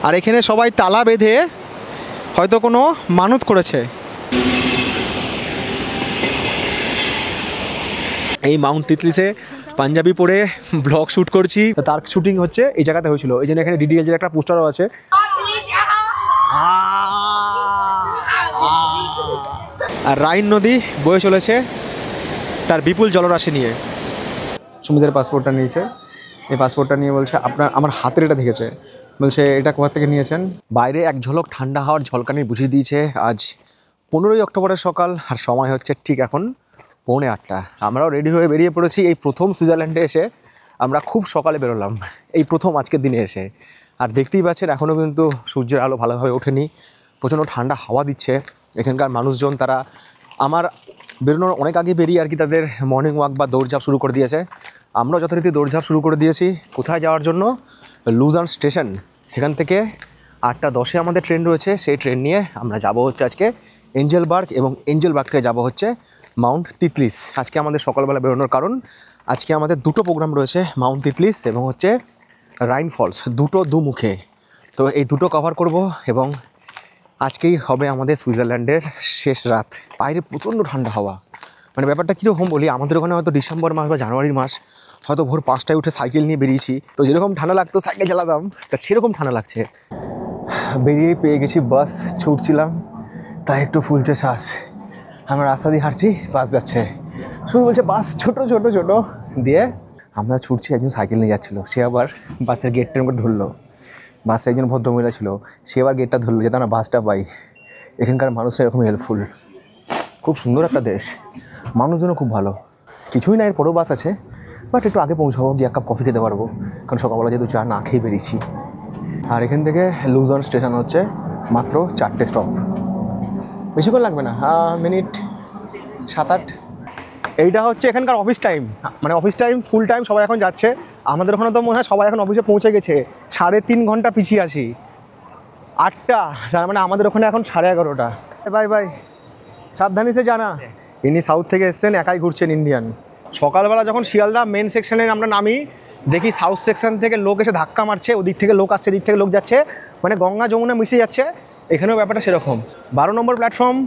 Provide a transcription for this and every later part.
আর এখানে সবাই তালা বেঁধে হয়তো কোনো মানত করেছে। এই মাউন্ট তিতলিসে পাঞ্জাবি পরে ব্লগ শ্যুট করছি। তার শুটিং হচ্ছে এই জায়গাতে হয়েছিল, এই জন্য এখানে ডিডিএলজের একটা পোস্টারও আছে। আর রাইন নদী বয়ে চলেছে তার বিপুল জলরাশি নিয়ে। সুমিতের পাসপোর্টটা নিয়েছে, এই পাসপোর্টটা নিয়ে বলছে আমার হাতের এটা দেখেছে, বলছে এটা কোথা থেকে নিয়েছেন। বাইরে এক ঝলক ঠান্ডা হাওয়ার ঝলকানি বুঝিয়ে দিয়েছে আজ 15ই অক্টোবরের সকাল, আর সময় হচ্ছে ঠিক এখন 7:45। আমরাও রেডি হয়ে বেরিয়ে পড়েছি। এই প্রথম সুইজারল্যান্ডে এসে আমরা খুব সকালে বেরোলাম, এই প্রথম আজকের দিনে এসে। আর দেখতেই পাচ্ছেন এখনও কিন্তু সূর্যের আলো ভালোভাবে ওঠেনি, প্রচণ্ড ঠান্ডা হাওয়া দিচ্ছে। এখানকার মানুষজন তারা আমার বেরোনোর অনেক আগে বেরিয়ে আর কি তাদের মর্নিং ওয়াক বা দৌড়ঝাঁপ শুরু করে দিয়েছে। আমরাও যথারীতি দৌড়ঝাঁপ শুরু করে দিয়েছি। কোথায় যাওয়ার জন্য? লুজার্ন স্টেশন। সেখান থেকে 8:10-এ আমাদের ট্রেন রয়েছে, সেই ট্রেন নিয়ে আমরা যাব হচ্ছে আজকে এঞ্জেলবার্গ, এবং এঞ্জেলবার্গ থেকে যাব হচ্ছে মাউন্ট তিতলিস। আজকে আমাদের সকালবেলা বেরোনোর কারণ আজকে আমাদের দুটো প্রোগ্রাম রয়েছে, মাউন্ট তিতলিস এবং হচ্ছে রাইন ফলস, দুটো দুমুখে। তো এই দুটো কভার করব, এবং আজকেই হবে আমাদের সুইজারল্যান্ডের শেষ রাত। বাইরে প্রচণ্ড ঠান্ডা হাওয়া, মানে ব্যাপারটা কীরকম বলি, আমাদের ওখানে হয়তো ডিসেম্বর মাস বা জানুয়ারির মাস হয়তো ভোর 5টায় উঠে সাইকেল নিয়ে বেরিয়েছি, তো যেরকম ঠান্ডা লাগতো সাইকেল চালাতাম, তা সেরকম ঠান্ডা লাগছে। বেরিয়ে পেয়ে গেছি বাস, ছুটছিলাম তাই একটু ফুলছে শ্বাস। আমরা রাস্তা দিয়ে হাঁটছি, বাস যাচ্ছে, শুধু বলছে বাস ছোটো ছোটো ছোটো দিয়ে আমরা ছুটছি। একজন সাইকেল নিয়ে যাচ্ছিলো, সে আবার বাসের গেটটার উপর ধরলো। বাসে একজন ভদ্রমহিলা ছিল, সে আবার গেটটা ধরলো যাতে আমরা বাসটা পাই। এখানকার মানুষরা এরকম হেল্পফুল, খুব সুন্দর একটা দেশ, মানুষজনও খুব ভালো। কিছুই না, এরপরেও বাস আছে, বাট একটু আগে পৌঁছাবো, গিয়ে এক কাপ কফি খেতে পারবো, কারণ সকালবেলা যেহেতু চা না খেয়ে বেরিয়েছি। আর এখান থেকে লুজার্ন স্টেশন হচ্ছে মাত্র 4টে স্টপ, বেশিক্ষণ লাগবে না, মিনিট 7-8। এইটা হচ্ছে এখানকার অফিস টাইম, মানে অফিস টাইম, স্কুল টাইম, সবাই এখন যাচ্ছে। আমাদের ওখানে তো মনে হয় সবাই এখন অফিসে পৌঁছে গেছে। 3.5 ঘন্টা পিছিয়ে আছি, 8টা, তার মানে আমাদের ওখানে এখন 11:30। বাই বাই, সাবধানে সে জানা। ইনি সাউথ থেকে এসছেন, একাই ঘুরছেন ইন্ডিয়ান। সকালবেলা যখন শিয়ালদা মেন সেকশনে আমরা নামি, দেখি সাউথ সেকশন থেকে লোক এসে ধাক্কা মারছে, ওদিক থেকে লোক আসছে, এদিক থেকে লোক যাচ্ছে, মানে গঙ্গা যমুনা মিশে যাচ্ছে। এখানেও ব্যাপারটা সেরকম। 12 নম্বর প্ল্যাটফর্ম,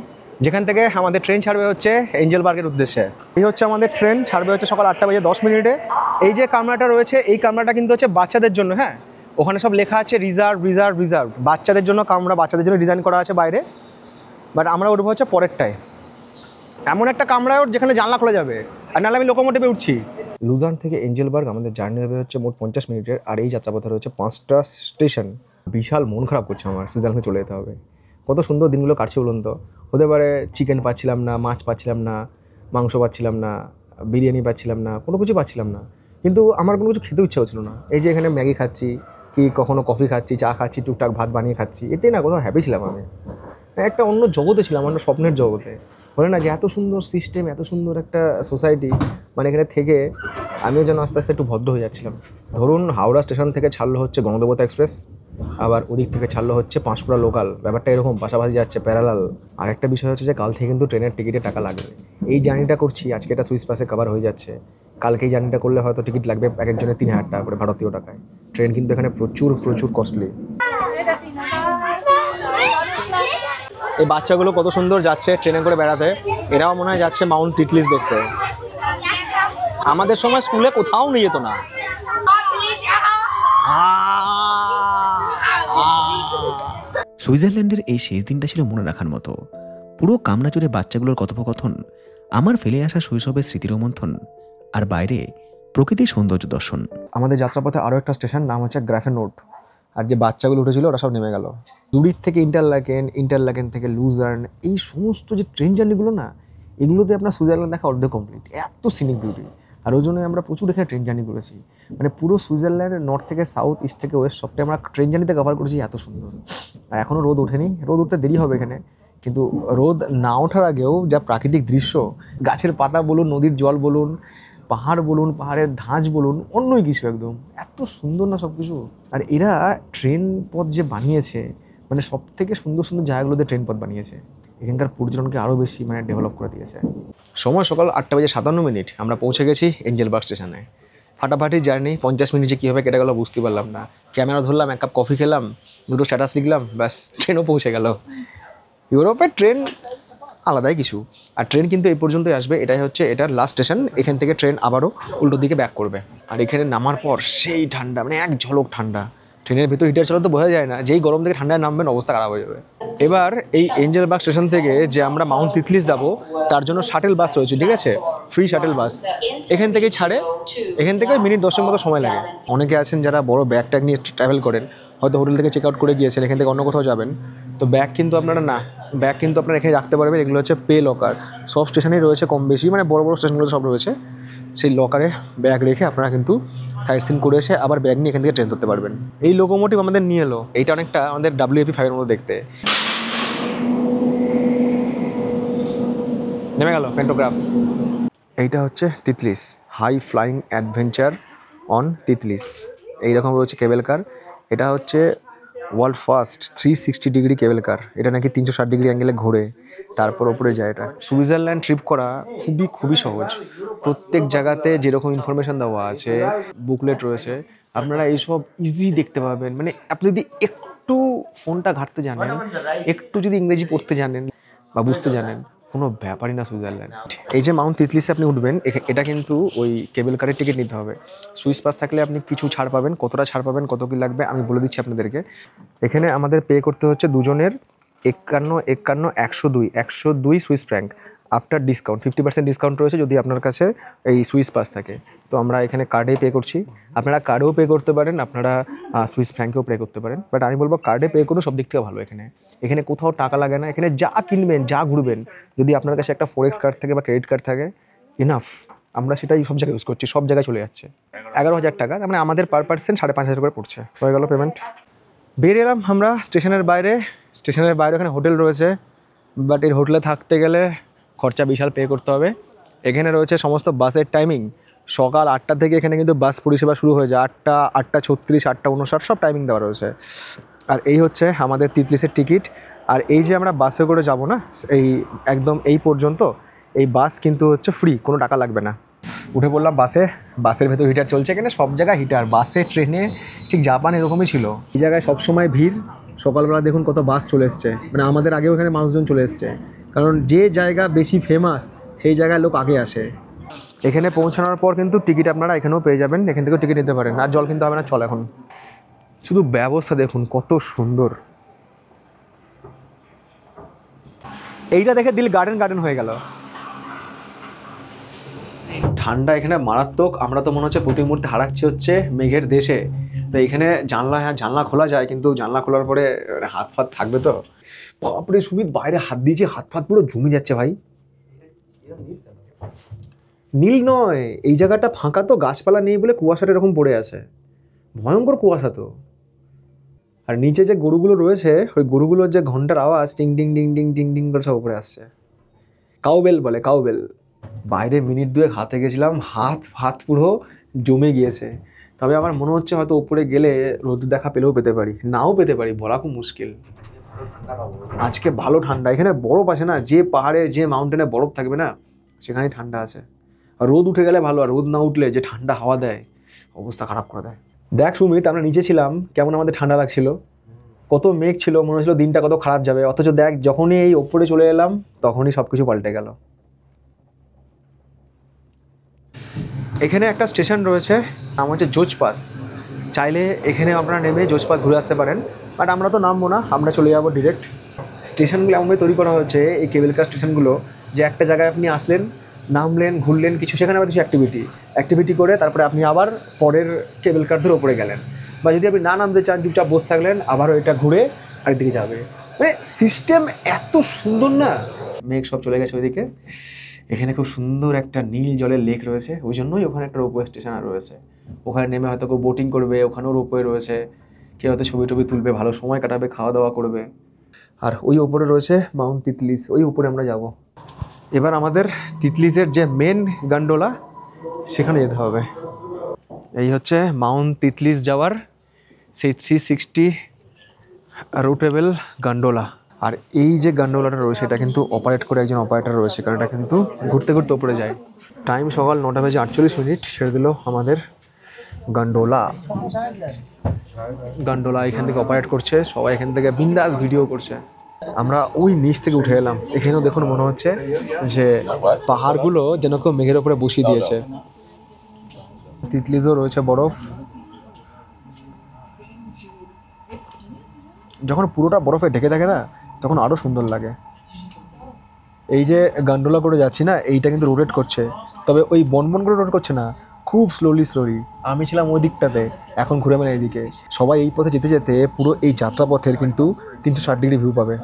যেখান থেকে আমাদের ট্রেন ছাড়বে হচ্ছে এঞ্জেলবার্গের উদ্দেশ্যে। এই হচ্ছে আমাদের ট্রেন, ছাড়বে হচ্ছে সকাল 8:10। এই যে কামরাটা রয়েছে, এই কামরাটা কিন্তু হচ্ছে বাচ্চাদের জন্য। হ্যাঁ, ওখানে সব লেখা আছে রিজার্ভ রিজার্ভ রিজার্ভ, বাচ্চাদের জন্য কামরা, বাচ্চাদের জন্য ডিজাইন করা আছে বাইরে। বাট আমরা উঠবো হচ্ছে পরেরটায়, এমন একটা কামরায় ওর যেখানে জানলা খোলা যাবে, আর নাহলে আমি লোকোমোটিভে উঠছি। লুজার্ন থেকে এঞ্জেলবার্গ আমাদের জার্নি হবে হচ্ছে মোট 50 মিনিটের, আর এই যাত্রাপথে রয়েছে 5টা স্টেশন। বিশাল মন খারাপ করছে আমার, সুইজারল্যান্ডে চলে যেতে হবে। কত সুন্দর দিনগুলো কাটছে বলুন তো। হতে পারে চিকেন পাচ্ছিলাম না, মাছ পাচ্ছিলাম না, মাংস পাচ্ছিলাম না, বিরিয়ানি পাচ্ছিলাম না, কোনো কিছু পাচ্ছিলাম না, কিন্তু আমার কোনো কিছু খেতে ইচ্ছা হচ্ছিল না। এই যে এখানে ম্যাগি খাচ্ছি, কি কখনো কফি খাচ্ছি, চা খাচ্ছি, টুকটাক ভাত বানিয়ে খাচ্ছি, এতে না কোথাও হ্যাপি ছিলাম আমি। একটা অন্য জগতে ছিলাম, অন্য স্বপ্নের জগতে। বলে না যে এত সুন্দর সিস্টেম, এত সুন্দর একটা সোসাইটি, মানে এখানে থেকে আমিও যেন আস্তে আস্তে একটু ভদ্র হয়ে যাচ্ছিলাম। ধরুন হাওড়া স্টেশন থেকে ছাড়লো হচ্ছে গণদেবতা এক্সপ্রেস, আবার ওদিক থেকে ছাড়লো হচ্ছে পাঁশকুড়া লোকাল, ব্যাপারটা এরকম পাশাপাশি যাচ্ছে, প্যারালাল। আর একটা বিষয় হচ্ছে যে কাল থেকে কিন্তু ট্রেনের টিকিটে টাকা লাগবে। এই জার্নিটা করছি, আজকে এটা সুইস পাসে কভার হয়ে যাচ্ছে, কালকে এই জার্নিটা করলে হয়তো টিকিট লাগবে এক একজনের 3000 টাকা করে ভারতীয় টাকায়। ট্রেন কিন্তু এখানে প্রচুর প্রচুর কস্টলি। এই বাচ্চাগুলো কত সুন্দর যাচ্ছে ট্রেনে করে বেড়াতে, এরাও মনে হয় যাচ্ছে মাউন্ট তিতলিস দেখতে। আমাদের সময় স্কুলে কোথাও নিয়ে যেত না। সুইজারল্যান্ডের এই শেষ দিনটা ছিল মনে রাখার মতো। পুরো কামরা জুড়ে বাচ্চাগুলোর কথোপকথন, আমার ফেলে আসা শৈশবের স্মৃতি রোমন্থন, আর বাইরে প্রকৃতির সৌন্দর্য দর্শন। আমাদের যাত্রাপথে আরও একটা স্টেশন, নাম হচ্ছে গ্রাফেনোট। আর যে বাচ্চাগুলো উঠেছিল ওরা সব নেমে গেল। জুরিখ থেকে ইন্টারলাকেন থেকে লুজার্ন, এই সমস্ত যে ট্রেন জার্নিগুলো না, এগুলোতে আপনার সুইজারল্যান্ড দেখা অর্ধেক কমপ্লিট, এত সিনিক বিউটি। আর ওই জন্য আমরা প্রচুর এখানে ট্রেন জার্নি করেছি, মানে পুরো সুইজারল্যান্ডের নর্থ থেকে সাউথ, ইস্ট থেকে ওয়েস্ট, সবটাই আমরা ট্রেন জার্নিতে কভার করেছি, এত সুন্দর। আর এখনও রোদ ওঠেনি, রোদ উঠতে দেরি হবে এখানে, কিন্তু রোদ না ওঠার আগেও যা প্রাকৃতিক দৃশ্য, গাছের পাতা বলুন, নদীর জল বলুন, পাহাড় বলুন, পাহাড়ের ধাঁচ বলুন, অন্যই কিছু একদম, এত সুন্দর না সব কিছু। আর এরা ট্রেন পথ যে বানিয়েছে, মানে সব থেকে সুন্দর সুন্দর জায়গাগুলোতে ট্রেন পথ বানিয়েছে, এখানকার পর্যটনকে আরও বেশি মানে ডেভেলপ করে দিয়েছে। সময় সকাল 8:57, আমরা পৌঁছে গেছি এঞ্জেলবার্গ স্টেশনে। ফাটাফাটি জার্নি, 50 মিনিটে কীভাবে কেটে গেলো বুঝতে পারলাম না। ক্যামেরা ধরলাম, 1 কাপ কফি খেলাম, 2টো স্ট্যাটাস লিখলাম, ব্যাস ট্রেনও পৌঁছে গেল। ইউরোপের ট্রেন আলাদাই কিছু। আর ট্রেন কিন্তু এই পর্যন্তই আসবে, এটাই হচ্ছে এটার লাস্ট স্টেশন। এখান থেকে ট্রেন আবারও উল্টো দিকে ব্যাক করবে। আর এখানে নামার পর সেই ঠান্ডা, মানে এক ঝলক ঠান্ডা। ট্রেনের ভিতর হিটার চালাতে বোঝা যায় না, যেই গরম থেকে ঠান্ডায় নামবেন অবস্থা খারাপ হয়ে যাবে। এবার এই এঞ্জেলবার্গ স্টেশন থেকে যে আমরা মাউন্ট তিতলিস যাবো তার জন্য শাটেল বাস রয়েছে, ঠিক আছে, ফ্রি শাটেল বাস। এখান থেকেই ছাড়ে, এখান থেকে মিনিট 10-এর মতো সময় লাগে। অনেকে আছেন যারা বড় ব্যাগ ট্যাগ নিয়ে ট্রাভেল করেন, হয়তো হোটেল থেকে চেক আউট করে গিয়েছেন, এখান থেকে অন্য কোথাও যাবেন, তো ব্যাগ কিন্তু আপনারা না, ব্যাগ কিন্তু আপনারা এখানে রাখতে পারবেন। এগুলো হচ্ছে পে লকার, সব স্টেশনেই রয়েছে কম বেশি, মানে বড় বড় স্টেশনগুলো সব রয়েছে। সেই লকারে ব্যাগ রেখে আপনারা কিন্তু সাইট সিন করে এসে আবার ব্যাগ নিয়ে এখান থেকে ট্রেন ধরতে পারবেন। এই লোকোমোটিভ আমাদের নিয়ে এলো, এইটা অনেকটা আমাদের WAP5 এর মতো দেখতে। নেমে গেল প্যান্টোগ্রাফ। এইটা হচ্ছে তিতলিস, হাই ফ্লাইং অ্যাডভেঞ্চার অন তিতলিস। এইরকম রয়েছে কেবেল কার। এটা হচ্ছে ওয়ার্ল্ড ফার্স্ট 360 ডিগ্রি কেবেল কার। এটা নাকি 360 ডিগ্রি অ্যাঙ্গেলে ঘোরে, তারপর ওপরে যায়। এটা সুইজারল্যান্ড ট্রিপ করা খুবই সহজ। প্রত্যেক জায়গাতে যেরকম ইনফরমেশান দেওয়া আছে, বুকলেট রয়েছে, আপনারা এইসব ইজি দেখতে পাবেন। মানে আপনি যদি একটু ফোনটা ঘাঁটতে জানেন, একটু যদি ইংরেজি পড়তে জানেন বা বুঝতে জানেন, কোনো ব্যাপারই না সুইজারল্যান্ড। এই যে মাউন্ট তিতলিসে আপনি উঠবেন, এটা কিন্তু ওই কেবল কারের টিকিট নিতে হবে। সুইস পাস থাকলে আপনি কিছু ছাড় পাবেন, কতটা ছাড় পাবেন, কত কি লাগবে আমি বলে দিচ্ছি আপনাদেরকে। এখানে আমাদের পে করতে হচ্ছে দুজনের 102 Swiss franc after discount. 50% discount রয়েছে যদি আপনার কাছে এই সুইস পাস থাকে। তো আমরা এখানে কার্ডেই পে করছি। আপনারা কার্ডেও পে করতে পারেন, আপনারা সুইস ফ্র্যাঙ্কেও পে করতে পারেন, বাট আমি বলবো কার্ডে পে করুন, সব দিক থেকে ভালো। এখানে কোথাও টাকা লাগে না। এখানে যা কিনবেন, যা ঘুরবেন, যদি আপনার কাছে একটা ফরেক্স কার্ড থাকে বা ক্রেডিট কার্ড থাকে, ইনাফ। আমরা সেটাই সব জায়গায় ইউজ করছি, সব জায়গায় চলে যাচ্ছে। 11,000 টাকা, মানে আমাদের পার পার্সন 5,500 করে পড়ছে। হয়ে গেল পেমেন্ট। বেরিয়ে এলাম আমরা স্টেশনের বাইরে। ওখানে হোটেল রয়েছে, বাট এই হোটেলে থাকতে গেলে খরচা বিশাল পে করতে হবে। এখানে রয়েছে সমস্ত বাসের টাইমিং। সকাল 8টা থেকে এখানে কিন্তু বাস পরিষেবা শুরু হয়ে যায়। 8টা, 8:36, 8:59 সব টাইমিং দেওয়া রয়েছে। আর এই হচ্ছে আমাদের তিতলিসের টিকিট। আর এই যে আমরা বাসে করে যাব না, এই একদম এই পর্যন্ত এই বাস কিন্তু হচ্ছে ফ্রি, কোনো টাকা লাগবে না। উঠে পড়লাম বাসে। বাসের ভেতর হিটার চলছে, এখানে সব জায়গায় হিটার। বাসে, ট্রেনে, ঠিক জাপান এরকমই ছিল। এই জায়গায় সবসময় ভিড়। সকালবেলা দেখুন কত বাস চলে এসছে, মানে আমাদের আগেও এখানে মানুষজন চলে এসছে, কারণ যে জায়গা বেশি ফেমাস সেই জায়গায় লোক আগে আসে। এখানে পৌঁছানোর পর কিন্তু টিকিট আপনারা এখানেও পেয়ে যাবেন, এখান থেকেও টিকিট নিতে পারেন। আর জল কিনতে হবে না, চল। এখন শুধু ব্যবস্থা দেখুন কত সুন্দর। এইটা দেখে দিল গার্ডেন হয়ে গেল। ঠান্ডা এখানে মারাত্মক। আমরা তো মনে হচ্ছে প্রতি মুহূর্তে হারাচ্ছি হচ্ছে মেঘের দেশে। তো এখানে জানলা খোলা যায়, কিন্তু জানলা খোলার পরে হাত ফাত থাকবে তো। বাপরে সুমিত, বাইরে হাত দিয়েছে, হাত ফাত পুরো জমে যাচ্ছে ভাই। নীল নয়, এই জায়গাটা ফাঁকা তো, গাছপালা নেই বলে কুয়াশাটা এরকম পড়ে আছে। ভয়ঙ্কর কুয়াশা তো। আর নিচে যে গরুগুলো রয়েছে, ওই গরুগুলোর যে ঘন্টার আওয়াজ, টিং টিং টিং টিং টিং টিং করে সব উপরে আসছে। কাউবেল বলে, কাউবেল। বাইরে মিনিট 2 হাতে গেছিলাম, হাত পুরো জমে গিয়েছে। তবে আমার মনে হচ্ছে হয়তো উপরে গেলে রোদ দেখা পেলেও পেতে পারি, নাও পেতে পারি, বলা খুব মুশকিল। আজকে ভালো ঠান্ডা। এখানে বরফ আছে না, যে পাহাড়ে, যে মাউন্টেনে বরফ থাকবে না, সেখানেই ঠান্ডা আছে। আর রোদ উঠে গেলে ভালো, আর রোদ না উঠলে যে ঠান্ডা হাওয়া দেয়, অবস্থা খারাপ করে দেয়। দেখ সুমিত, আমরা নিচে ছিলাম, কেমন আমাদের ঠান্ডা লাগছিল। কত মেঘ ছিল, মনে হচ্ছিল দিনটা কত খারাপ যাবে। অথচ দেখ, যখনই এই ওপরে চলে এলাম, তখনই সব কিছু পাল্টে গেল। এখানে একটা স্টেশন রয়েছে, নাম হচ্ছে জোজ পাস। চাইলে এখানে আপনারা নেমে জোজ পাস ঘুরে আসতে পারেন, বাট আমরা তো নামবো না, আমরা চলে যাবো ডিরেক্ট। স্টেশনগুলো এমনভাবে তৈরি করা হয়েছে, এই কেবল কার স্টেশনগুলো, যে একটা জায়গায় আপনি আসলেন, নামলেন, ঘুরলেন কিছু, সেখানে আবার কিছু অ্যাক্টিভিটি করে তারপরে আপনি আবার পরের কেবল কার ধরে ওপরে গেলেন। বা যদি আপনি না নামতে চান, চুপচাপ বসে থাকলেন, আবারও এটা ঘুরে আরেকদিকে যাবে। মানে সিস্টেম এত সুন্দর না। মেঘ সব চলে গেছে ওইদিকে। এখানে খুব সুন্দর একটা নীল জলের লেক রয়েছে, ওই জন্যই ওখানে একটা রোপওয়ে স্টেশন রয়েছে। ওখানে নেমে হয়তো কেউ বোটিং করবে, ওখানেও রোপওয়ে রয়েছে। কেউ হয়তো ছবি তুলবে, ভালো সময় কাটাবে, খাওয়া দাওয়া করবে। আর ওই ওপরে রয়েছে মাউন্ট তিতলিস, ওই উপরে আমরা যাব। এবার আমাদের তিতলিসের যে মেন গান্ডোলা, সেখানে যেতে হবে। এই হচ্ছে মাউন্ট তিতলিস যাওয়ার সেই 360 রুটেবল গান্ডোলা। আর এই যে গান্ডোলাটা রয়েছে, এটা কিন্তু অপারেট করে একজন অপারেটর রয়েছে, কারণ এটা কিন্তু ঘুরতে ঘুরতে উপরে যায়। টাইম সকাল 9:48 ছেড়ে দিল আমাদের গন্ডোলা গন্ডোলা এখান থেকে অপারেট করছে, সবাই এখান থেকে বিন্দাস ভিডিও করছে। আমরা ওই নিচ থেকে উঠে এলাম, এখানেও দেখুন মনে হচ্ছে যে পাহাড়গুলো যেন কেউ মেঘের উপরে বসিয়ে দিয়েছে। তিতলিজও রয়েছে বরফ, যখন পুরোটা বরফে ঢেকে থাকে না তখন আরও সুন্দর লাগে। এই যে গান্ডোলা করে যাচ্ছি না, এইটা কিন্তু রোটেট করছে, তবে ওই বনবন করে রোটেট করছে না, খুব স্লোলি। আমি ছিলাম ওই দিকটাতে, এখন ঘুরে মানে এইদিকে। সবাই এই পথে যেতে যেতে পুরো এই যাত্রাপথের কিন্তু 360 ডিগ্রি ভিউ পাবে।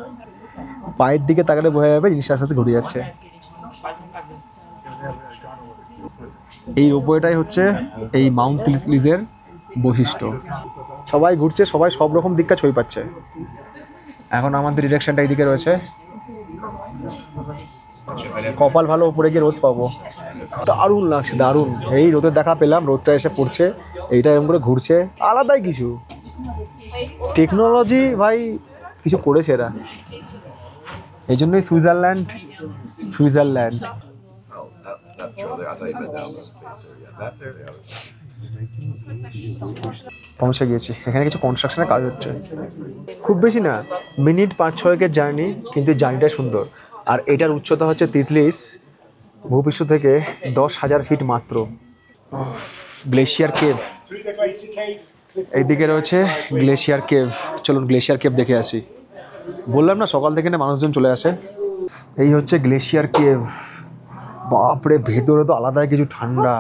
পায়ের দিকে তাকালে বোঝা যাবে জিনিসটা আস্তে আস্তে ঘুরে যাচ্ছে। এই রোপওয়েটাই হচ্ছে এই মাউন্ট তিতলিজের বৈশিষ্ট্য। সবাই ঘুরছে, সবাই সব রকম দিকটা ছবি পাচ্ছে। এখন আমাদের ডিরেকশনটা এইদিকে রয়েছে, কপাল ভালো, উপরে গিয়ে রোদ পাবো। দারুণ লাগছে, দারুণ। এই রোদের দেখা পেলাম, রোদটা এসে পড়ছে, এইটা এরকম করে ঘুরছে, আলাদাই কিছু টেকনোলজি ভাই কিছু করেছে এরা। এই জন্যই সুইজারল্যান্ড। পৌঁছে গিয়েছি, এখানে কিছু কনস্ট্রাকশনের কাজ হচ্ছে। খুব বেশি না, মিনিট 5-6 জার্নি, কিন্তু জার্নিটা সুন্দর। আর এটার উচ্চতা হচ্ছে তিতলিজ ভূপৃষ্ঠ থেকে 10,000 ফিট মাত্র। গ্লেশিয়ার কেভ এইদিকে রয়েছে, গ্লেশিয়ার কেভ। চলুন গ্লেশিয়ার কেভ দেখে আসি। বললাম না সকাল থেকে না মানুষজন চলে আসে। এই হচ্ছে গ্লেশিয়ার কেভ। বাপরে, ভেতরে তো আলাদাই কিছু ঠান্ডা।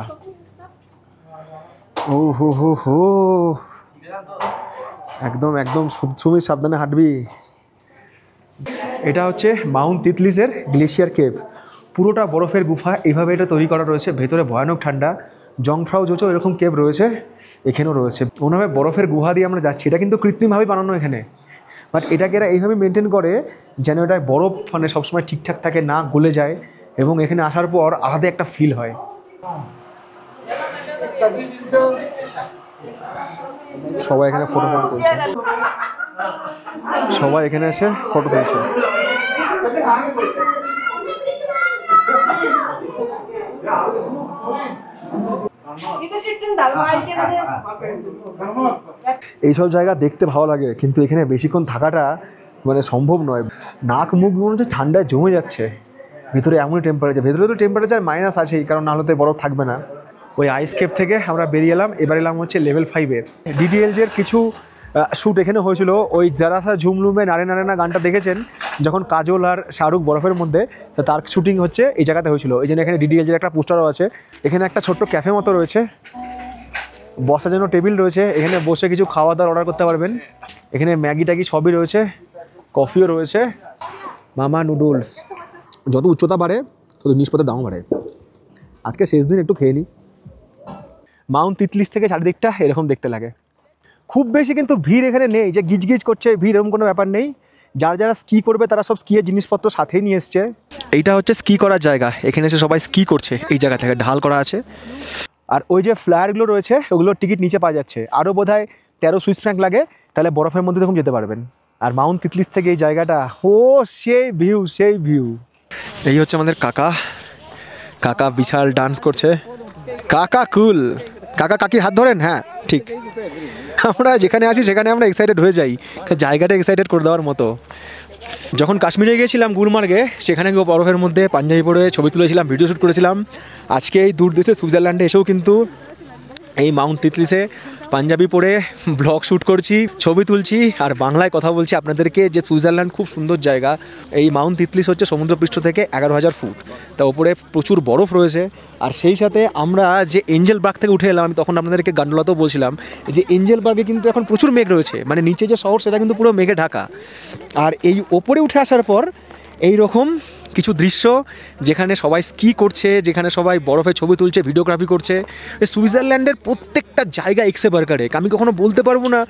ও হো হো হো, একদম একদম সুমি সাবধানে হাঁটবি। এটা হচ্ছে মাউন্ট তিতলিজের গ্লেশিয়ার কেভ। পুরোটা বরফের গুফা, এইভাবে এটা তৈরি করা রয়েছে। ভেতরে ভয়ানক ঠান্ডা। জংফ্রাও জোচো এরকম কেভ রয়েছে, এখানেও রয়েছে। ওনাভাবে বরফের গুহা দিয়ে আমরা যাচ্ছি। এটা কিন্তু কৃত্রিমভাবে বানানো এখানে, বাট এটাকে এরা এইভাবে মেনটেন করে যেন এটা বরফ মানে সবসময় ঠিকঠাক থাকে, না গলে যায়, এবং এখানে আসার পর আলাদা একটা ফিল হয়। সবাই এখানে ফটো তুলছে, সবাই এখানে এসে ফটো তুলছে। এইসব জায়গা দেখতে ভালো লাগে, কিন্তু এখানে বেশিক্ষণ থাকাটা মানে সম্ভব নয়। নাক মুখ মনে হচ্ছে ঠান্ডায় জমে যাচ্ছে। ভিতরে এমনই টেম্পারেচার, ভেতরে তো টেম্পারেচার মাইনাস আছেই, কারণ না হলে তো বরফ থাকবে না। ওই আইস কেপ থেকে আমরা বেরিয়ে এলাম, এবার এলাম হচ্ছে লেভেল 5-এর। ডিডিএলজের কিছু শ্যুট এখানে হয়েছিল। ওই যারা ঝুমলুমে নারে নারে না গানটা দেখেছেন, যখন কাজল আর শাহরুখ বরফের মধ্যে, তার শুটিং হচ্ছে এই জায়গাতে হয়েছিল। এই জন্য এখানে ডিডিএলজের একটা পোস্টারও আছে। এখানে একটা ছোট্ট ক্যাফে মতো রয়েছে, বসার জন্য টেবিল রয়েছে, এখানে বসে কিছু খাওয়া দাওয়ার অর্ডার করতে পারবেন। এখানে ম্যাগি ট্যাগি সবই রয়েছে, কফিও রয়েছে। মামা নুডলস। যত উচ্চতা বাড়ে তত জিনিসপত্রের দামও বাড়ে। আজকে শেষ দিন, একটু খেয়ে নিই। মাউন্ট তিতলিজ থেকে চারিদিকটা এরকম দেখতে লাগে। খুব বেশি কিন্তু ভিড় এখানে নেই যে গিজগিজ করছে, ভিড় এরকম কোনো ব্যাপার নেই। যারা স্কি করবে তারা সব স্কিয়ের জিনিসপত্র সাথেই নিয়ে এসছে। এইটা হচ্ছে স্কি করার জায়গা, এখানে এসে সবাই স্কি করছে। এই জায়গা থেকে ঢাল করা আছে, আর ওই যে ফ্লায়ারগুলো রয়েছে ওগুলোর টিকিট নিচে পাওয়া যাচ্ছে। আরও বোধহয় 13 সুইস ফ্র্যাঙ্ক লাগে, তাহলে বরফের মধ্যে তখন যেতে পারবেন। আর মাউন্ট তিতলিজ থেকে এই জায়গাটা, ও সেই ভিউ। এই হচ্ছে আমাদের কাকা বিশাল ডান্স করছে। কাকা কুল, কাকা কাকির হাত ধরেন। হ্যাঁ ঠিক, আমরা যেখানে আসি সেখানে আমরা এক্সাইটেড হয়ে যাই, জায়গাটা এক্সাইটেড করে দেওয়ার মতো। যখন কাশ্মীরে গিয়েছিলাম গুলমার্গে, সেখানে গিয়ে বরফের মধ্যে পাঞ্জাবি পরে ছবি তুলেছিলাম, ভিডিও শ্যুট করেছিলাম। আজকে এই দূর দেশে সুইজারল্যান্ডে এসেও কিন্তু এই মাউন্ট তিতলিজে পাঞ্জাবি পরে ব্লগ শ্যুট করছি, ছবি তুলছি, আর বাংলায় কথা বলছি আপনাদেরকে যে সুইজারল্যান্ড খুব সুন্দর জায়গা। এই মাউন্ট তিতলিজ হচ্ছে সমুদ্রপৃষ্ঠ থেকে 11,000 ফুট, তা উপরে প্রচুর বরফ রয়েছে। আর সেই সাথে আমরা যে এঞ্জেলবার্গ থেকে উঠে এলাম, আমি তখন আপনাদেরকে গান্ডোলাতেও বলছিলাম যে এঞ্জেলবার্গে কিন্তু এখন প্রচুর মেঘ রয়েছে, মানে নিচে যে শহর সেটা কিন্তু পুরো মেঘে ঢাকা। আর এই ওপরে উঠে আসার পর এই রকম কিছু দৃশ্য, যেখানে সবাই স্কি করছে, যেখানে সবাই বরফে ছবি তুলছে, ভিডিওগ্রাফি করছে। সুইজারল্যান্ডের প্রত্যেকটা জায়গা এক্সে বার্গারে। আমি কখনো বলতে পারবো না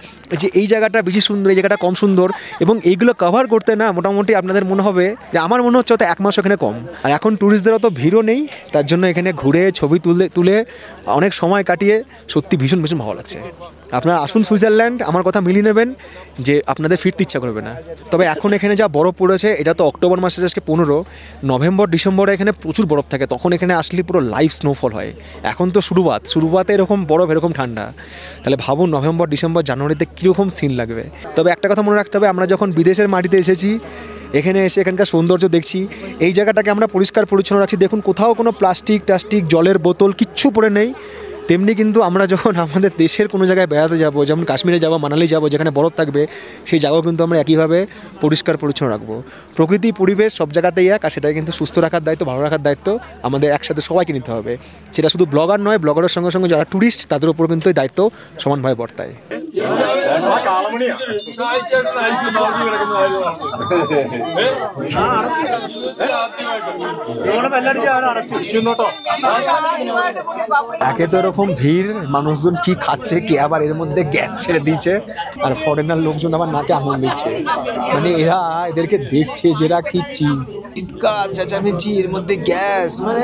যে এই জায়গাটা বেশি সুন্দর, এই জায়গাটা কম সুন্দর। এবং এইগুলো কভার করতে না মোটামুটি আপনাদের মনে হবে যে, আমার মনে হচ্ছে হয়তো 1 মাস এখানে কম। আর এখন ট্যুরিস্টদের অত ভিড়ও নেই, তার জন্য এখানে ঘুরে ছবি তুলে অনেক সময় কাটিয়ে সত্যি ভীষণ ভালো লাগছে। আপনারা আসুন সুইজারল্যান্ড, আমার কথা মিলিয়ে নেবেন যে আপনাদের ফিরতে ইচ্ছা করবে না। তবে এখন এখানে যা বরফ পড়েছে, এটা তো অক্টোবর মাসে আজকে 15, নভেম্বর ডিসেম্বরে এখানে প্রচুর বরফ থাকে, তখন এখানে আসলে পুরো লাইভ স্নোফল হয়। এখন তো শুরুবাতে এরকম বরফ, এরকম ঠান্ডা, তাহলে ভাবুন নভেম্বর ডিসেম্বর জানুয়ারিতে কীরকম সিন লাগবে। তবে একটা কথা মনে রাখতে হবে, আমরা যখন বিদেশের মাটিতে এসেছি, এখানে এসে এখানকার সৌন্দর্য দেখছি, এই জায়গাটাকে আমরা পরিষ্কার পরিচ্ছন্ন রাখছি। দেখুন কোথাও কোনো প্লাস্টিক টাস্টিক, জলের বোতল কিচ্ছু পড়ে নেই। তেমনি কিন্তু আমরা যখন আমাদের দেশের কোনো জায়গায় বেড়াতে যাব, যেমন কাশ্মীরে যাবো, মানালি যাবো, যেখানে বরফ থাকবে, সেই জায়গাও কিন্তু আমরা একইভাবে পরিষ্কার পরিচ্ছন্ন রাখবো। প্রকৃতি পরিবেশ সব জায়গাতেই এক, আর সেটাকে কিন্তু সুস্থ রাখার দায়িত্ব, ভালো রাখার দায়িত্ব আমাদের একসাথে সবাইকে নিতে হবে। সেটা শুধু ব্লগার নয়, ব্লগারের সঙ্গে সঙ্গে যারা ট্যুরিস্ট, তাদের উপর কিন্তু এই দায়িত্ব সমানভাবে বর্তায়। একে তো এরকম ভিড়, মানুষজন কি খাচ্ছে, কে আবার এর মধ্যে গ্যাস ছেড়ে দিয়েছে, আর ফরেনার লোকজন আবার নাকে আঙুল দিচ্ছে। মানে এদেরকে দেখছে যেরা কি চিজ, চিৎকার চেঁচামেচি, এর মধ্যে গ্যাস, মানে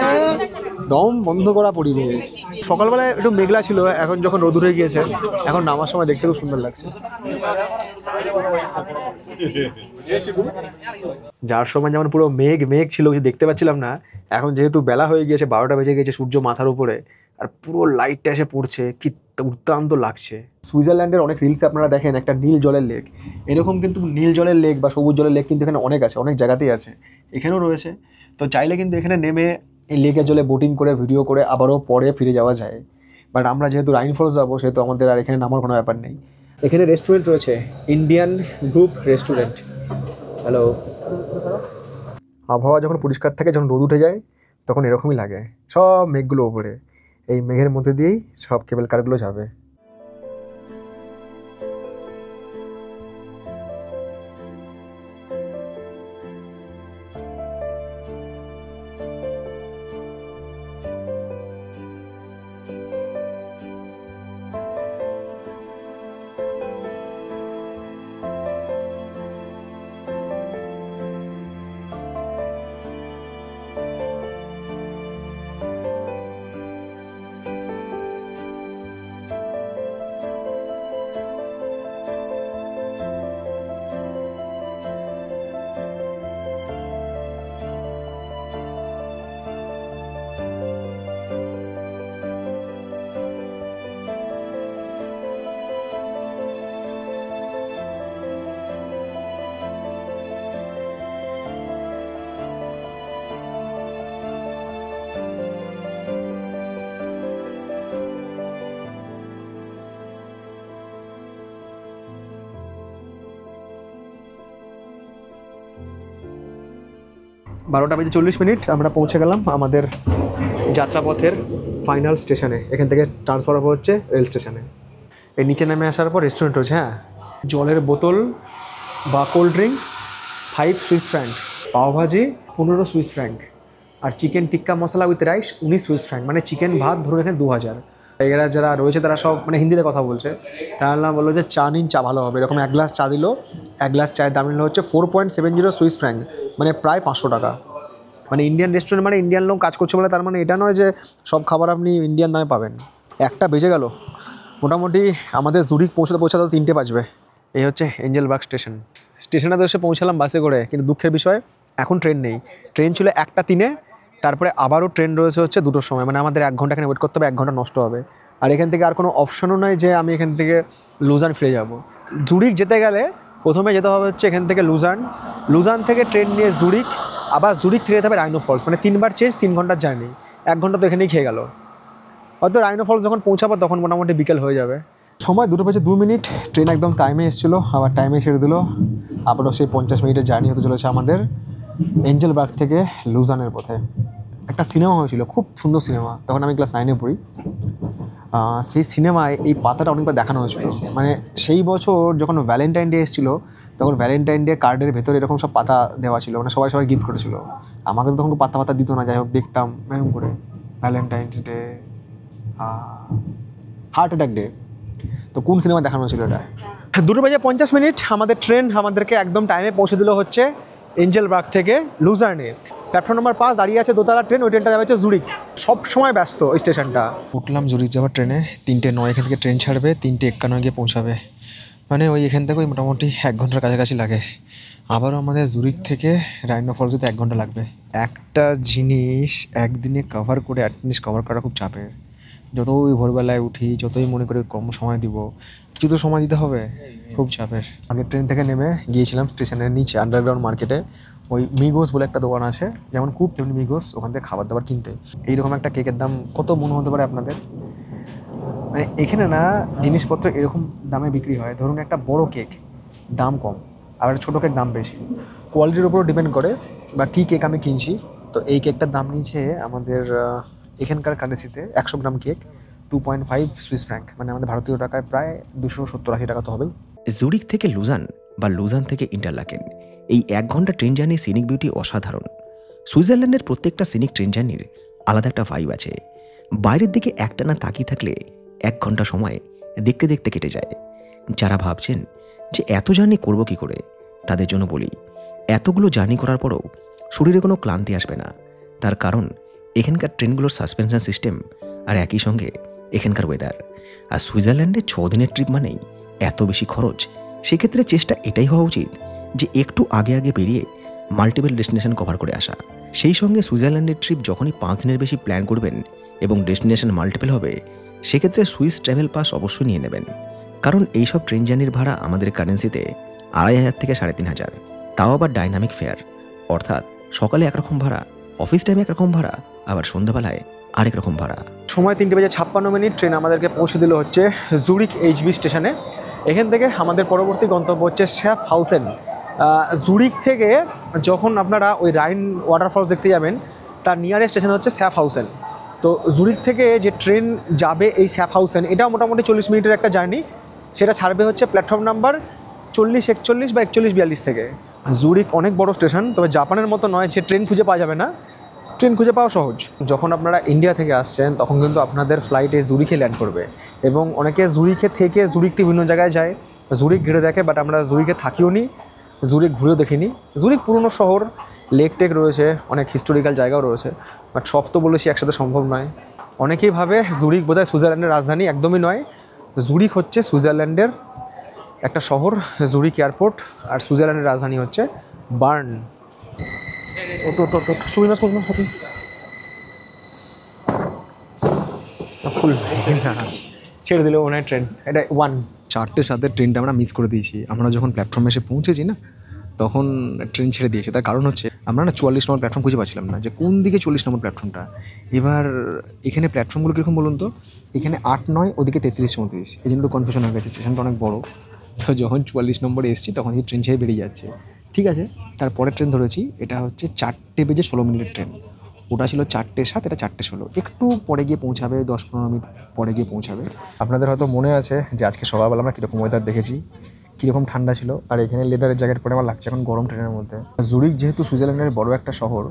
দম বন্ধ করা পরিবেশ। সকালবেলায় একটু মেঘলা ছিল, এখন যখন রোদ উঠে গিয়েছে, এখন নামার সময় দেখতে খুব সুন্দর লাগছে। যার সময় যেমন পুরো মেঘ ছিল, কিছু দেখতে পাচ্ছিলাম না, এখন যেহেতু বেলা হয়ে গিয়েছে, 12টা বেজে গিয়েছে, সূর্য মাথার উপরে, আর পুরো লাইটটা এসে পড়ছে, কি দুর্দান্ত লাগছে। সুইজারল্যান্ডের অনেক রিলসে আপনারা দেখেন একটা নীল জলের লেক, এরকম কিন্তু নীল জলের লেক বা সবুজ জলের লেক কিন্তু এখানে অনেক আছে, অনেক জায়গাতেই আছে, এখানেও রয়েছে। তো চাইলে কিন্তু এখানে নেমে এই লেকের জলে বোটিং করে, ভিডিও করে আবারও পরে ফিরে যাওয়া যায়। বাট আমরা যেহেতু রাইন ফলস যাবো, সেহেতু আমাদের আর এখানে নামার কোনো ব্যাপার নেই। এখানে রেস্টুরেন্ট রয়েছে, ইন্ডিয়ান গ্রুপ রেস্টুরেন্ট। হ্যালো। আবহাওয়া যখন পরিষ্কার থাকে, যখন রোদ উঠে যায়, তখন এরকমই লাগে, সব মেঘগুলো ওপরে, এই মেঘের মধ্যে দিয়েই সব কেবল কারগুলো যাবে। বারোটা বেজে 40 মিনিট আমরা পৌঁছে গেলাম আমাদের যাত্রাপথের ফাইনাল স্টেশনে। এখান থেকে ট্রান্সফার হচ্ছে রেল স্টেশনে। এই নিচে নেমে আসার পর রেস্টুরেন্ট রয়েছে, হ্যাঁ, জলের বোতল বা cold drink 5 Swiss franc, pav bhaji 15 Swiss franc, আর chicken tikka masala with rice 19 Swiss franc, মানে চিকেন ভাত ধরুন এখানে 2000। এরা যারা রয়েছে তারা সব মানে হিন্দিতে কথা বলছে। তাহলে বললো যে চা নিন, চা ভালো হবে। এরকম 1 গ্লাস চা দিল, 1 গ্লাস চায়ের দাম নিল হচ্ছে 4.70 সুইস ফ্র্যাঙ্ক, মানে প্রায় 500 টাকা। মানে ইন্ডিয়ান রেস্টুরেন্ট, মানে ইন্ডিয়ান লোক কাজ করছে বলে তার মানে এটা নয় যে সব খাবার আপনি ইন্ডিয়ান দামে পাবেন। 1টা বেজে গেল, মোটামুটি আমাদের জুরিক পৌঁছাতে 3টে বাজবে। এই হচ্ছে এঞ্জেলবার্গ স্টেশন। স্টেশনে তো এসে পৌঁছালাম বাসে করে, কিন্তু দুঃখের বিষয় এখন ট্রেন নেই। ট্রেন ছিল 1টা 3-এ, তারপরে আবারও ট্রেন রয়েছে হচ্ছে 2টোর সময়, মানে আমাদের 1 ঘন্টা এখানে ওয়েট করতে হবে, 1 ঘন্টা নষ্ট হবে। আর এখান থেকে আর কোনো অপশনও নয় যে আমি এখান থেকে লুজান ফিরে যাব। জুরিক যেতে গেলে প্রথমে যেতে হবে হচ্ছে এখান থেকে লুজান থেকে ট্রেন নিয়ে জুরিক, আবার জুরিক থেকে যেতে হবে রাইনো ফলস, মানে 3বার চেঞ্জ, 3 ঘন্টার জার্নি, 1 ঘন্টা তো এখানেই খেয়ে গেল। হয়তো রাইনো ফলস যখন পৌঁছাবো তখন মোটামুটি বিকেল হয়ে যাবে। সময় 2টা বেজে 2 মিনিট, ট্রেন একদম টাইমে এসেছিলো, আবার টাইমে ছেড়ে দিল। আবারও সেই 50 মিনিটের জার্নি হতে চলেছে আমাদের এঞ্জেলবার্গ থেকে লুজানের পথে। একটা সিনেমা হয়েছিল, খুব সুন্দর সিনেমা, তখন আমি ক্লাস 9-এ পড়ি। সেই সিনেমায় এই পাতাটা অনেকবার দেখানো হয়েছিল। মানে সেই বছর যখন ভ্যালেন্টাইন ডে এসেছিলো, তখন ভ্যালেন্টাইন ডে কার্ডের ভেতরে এরকম সব পাতা দেওয়া ছিল, মানে সবাই গিফট করেছিল। আমাকে তো তখন পাতা দিত না, যাই হোক দেখতাম এরকম করে, Valentine's day, heart attack day. তো কোন সিনেমা দেখানো হয়েছিল এটা? 2টা বেজে 50 মিনিট আমাদের ট্রেন আমাদেরকে একদম টাইমে পৌঁছে দিল হচ্ছে এঞ্জেলবার্গ থেকে লুজার্নে। প্ল্যাটফর্ম নাম্বার 5 দাঁড়িয়ে আছে দোতলা ট্রেন, ওই ট্রেনটা যাবে হচ্ছে জুরিক। সব সময় ব্যস্ত ওই স্টেশনটা। উঠলাম জুরিক যাওয়ার ট্রেনে, 3:09 এখান থেকে ট্রেন ছাড়বে, 3:51 গিয়ে পৌঁছাবে। মানে ওই এখান থেকে ওই মোটামুটি 1 ঘন্টার কাছাকাছি লাগে। আবারও আমাদের জুরিক থেকে রাইনো ফলস যেতে 1 ঘন্টা লাগবে। একটা জিনিস একদিনে কভার করে জিনিস কভার করা খুব চাপের। যতই ভোরবেলায় উঠি, যতই মনে করি কম সময় দিব, কিছু তো সময় দিতে হবে, খুব চাপের। আগের ট্রেন থেকে নেমে গিয়েছিলাম স্টেশনের নিচে আন্ডারগ্রাউন্ড মার্কেটে, ওই মিগোস বলে একটা দোকান আছে, যেমন খুব তেমনি মিগোস, ওখান থেকে খাবার দাবার কিনতে। এইরকম একটা কেকের দাম কত মনে হতে পারে আপনাদের? মানে এখানে না জিনিসপত্র এরকম দামে বিক্রি হয়। ধরুন একটা বড় কেক দাম কম, আর ছোটো কেক দাম বেশি, কোয়ালিটির উপরও ডিপেন্ড করে বা কী কেক আমি কিনছি। তো এই কেকটার দাম নিয়েছে আমাদের এখানকার কারেন্সিতে 100 গ্রাম কেক 2.5 সুইস ফ্র্যাঙ্ক, মানে আমাদের ভারতীয় টাকায় প্রায় 270-80 টাকা তো হবেই। জুরিক থেকে লুজান বা লুজান থেকে ইন্টারলাকেন, এই 1 ঘন্টা ট্রেন জার্নি সিনিক বিউটি অসাধারণ। সুইজারল্যান্ডের প্রত্যেকটা সিনিক ট্রেন জার্নির আলাদা একটা ভাইব আছে। বাইরের দিকে একটানা তাকিয়ে থাকলে 1 ঘন্টা সময় দেখতে দেখতে কেটে যায়। যারা ভাবছেন যে এত জার্নি করব কি করে, তাদের জন্য বলি, এতগুলো জার্নি করার পরও শরীরে কোনো ক্লান্তি আসবে না। তার কারণ এখানকার ট্রেনগুলোর সাসপেনশন সিস্টেম, আর একই সঙ্গে এখানকার ওয়েদার। আর সুইজারল্যান্ডে 6 দিনের ট্রিপ মানেই এত বেশি খরচ। সেক্ষেত্রে চেষ্টা এটাই হওয়া উচিত যে একটু আগে আগে বেরিয়ে মাল্টিপল ডেস্টিনেশন কভার করে আসা। সেই সঙ্গে সুইজারল্যান্ডের ট্রিপ যখনই 5 দিনের বেশি প্ল্যান করবেন এবং ডেস্টিনেশন মাল্টিপল হবে, সেক্ষেত্রে সুইস ট্রাভেল পাস অবশ্যই নিয়ে নেবেন। কারণ এইসব ট্রেন জার্নির ভাড়া আমাদের কারেন্সিতে 2500 থেকে 3500, তাও আবার ডাইনামিক ফেয়ার, অর্থাৎ সকালে একরকম ভাড়া, অফিস টাইমে একরকম ভাড়া, আবার সন্ধ্যাবেলায় আরেক রকম ভাড়া। সময় 3:56 ট্রেন আমাদেরকে পৌঁছে দিল হচ্ছে জুরিক এইচবি স্টেশনে। এখান থেকে আমাদের পরবর্তী গন্তব্য হচ্ছে শ্যাফহাউসেন। জুরিক থেকে যখন আপনারা ওই রাইন ওয়াটারফলস দেখতে যাবেন, তার নিয়ারেস্ট স্টেশন হচ্ছে শ্যাফহাউসেন। তো জুরিক থেকে যে ট্রেন যাবে এই শ্যাফহাউসেন, এটাও মোটামুটি 40 মিনিটের একটা জার্নি। সেটা ছাড়বে হচ্ছে প্ল্যাটফর্ম নাম্বার 40, 41 বা 41, 42 থেকে। জুরিক অনেক বড় স্টেশন, তবে জাপানের মতো নয় যে ট্রেন খুঁজে পাওয়া যাবে না। ট্রেন খুঁজে পাওয়া সহজ। যখন আপনারা ইন্ডিয়া থেকে আসছেন তখন কিন্তু আপনাদের ফ্লাইটে জুরিকে ল্যান্ড করবে, এবং অনেকে জুরিকে থেকে জুরিক থেকে বিভিন্ন জায়গায় যায়, জুরিক ঘিরে দেখে, বাট আমরা জুরিকে থাকিও নি, জুরিক ঘুরেও দেখিনি। জুরিক পুরনো শহর, লেক টেক রয়েছে, অনেক হিস্টোরিক্যাল জায়গাও রয়েছে, বাট সব তো বলেছি একসাথে সম্ভব নয়। অনেকেই ভাবে জুরিক বোধহয় সুইজারল্যান্ডের রাজধানী, একদমই নয়। জুরিক হচ্ছে সুইজারল্যান্ডের একটা শহর, জুরিক এয়ারপোর্ট, আর সুইজারল্যান্ডের রাজধানী হচ্ছে বার্ন। ছেড়ে দিল ওনার ট্রেন, এটা 4:07 ট্রেনটা আমরা মিস করে দিয়েছি। আমরা যখন প্ল্যাটফর্মে এসে পৌঁছেছি না, তখন ট্রেন ছেড়ে দিয়েছে। তার কারণ হচ্ছে আমরা না 44 নম্বর প্ল্যাটফর্ম খুঁজে পাচ্ছিলাম না, যে কোন দিকে 40 নম্বর প্ল্যাটফর্মটা। এবার এখানে প্ল্যাটফর্মগুলো কীরকম বলুন তো, এখানে 8, 9, ওদিকে 33, 34, এই জন্য কনফিউশন হয়ে গেছে। স্টেশনটা অনেক বড়। তো যখন 44 নম্বরে এসেছি তখন এই ট্রেন ছেড়ে বেরিয়ে যাচ্ছে। ঠিক আছে, তারপরে ট্রেন ধরেছি, এটা হচ্ছে 4:16 ট্রেন। ওটা ছিল 4:07, এটা 4:16, একটু পরে গিয়ে পৌঁছাবে, 10-15 মিনিট পরে গিয়ে পৌঁছাবে। আপনাদের হয়তো মনে আছে যে আজকে সকালবেলা আমরা কীরকম ওয়েদার দেখেছি, কীরকম ঠান্ডা ছিল, আর এখানে লেদারের জ্যাকেট পরে আমার লাগছে এখন গরম ট্রেনের মধ্যে। জুরিক যেহেতু সুইজারল্যান্ডের বড় একটা শহর,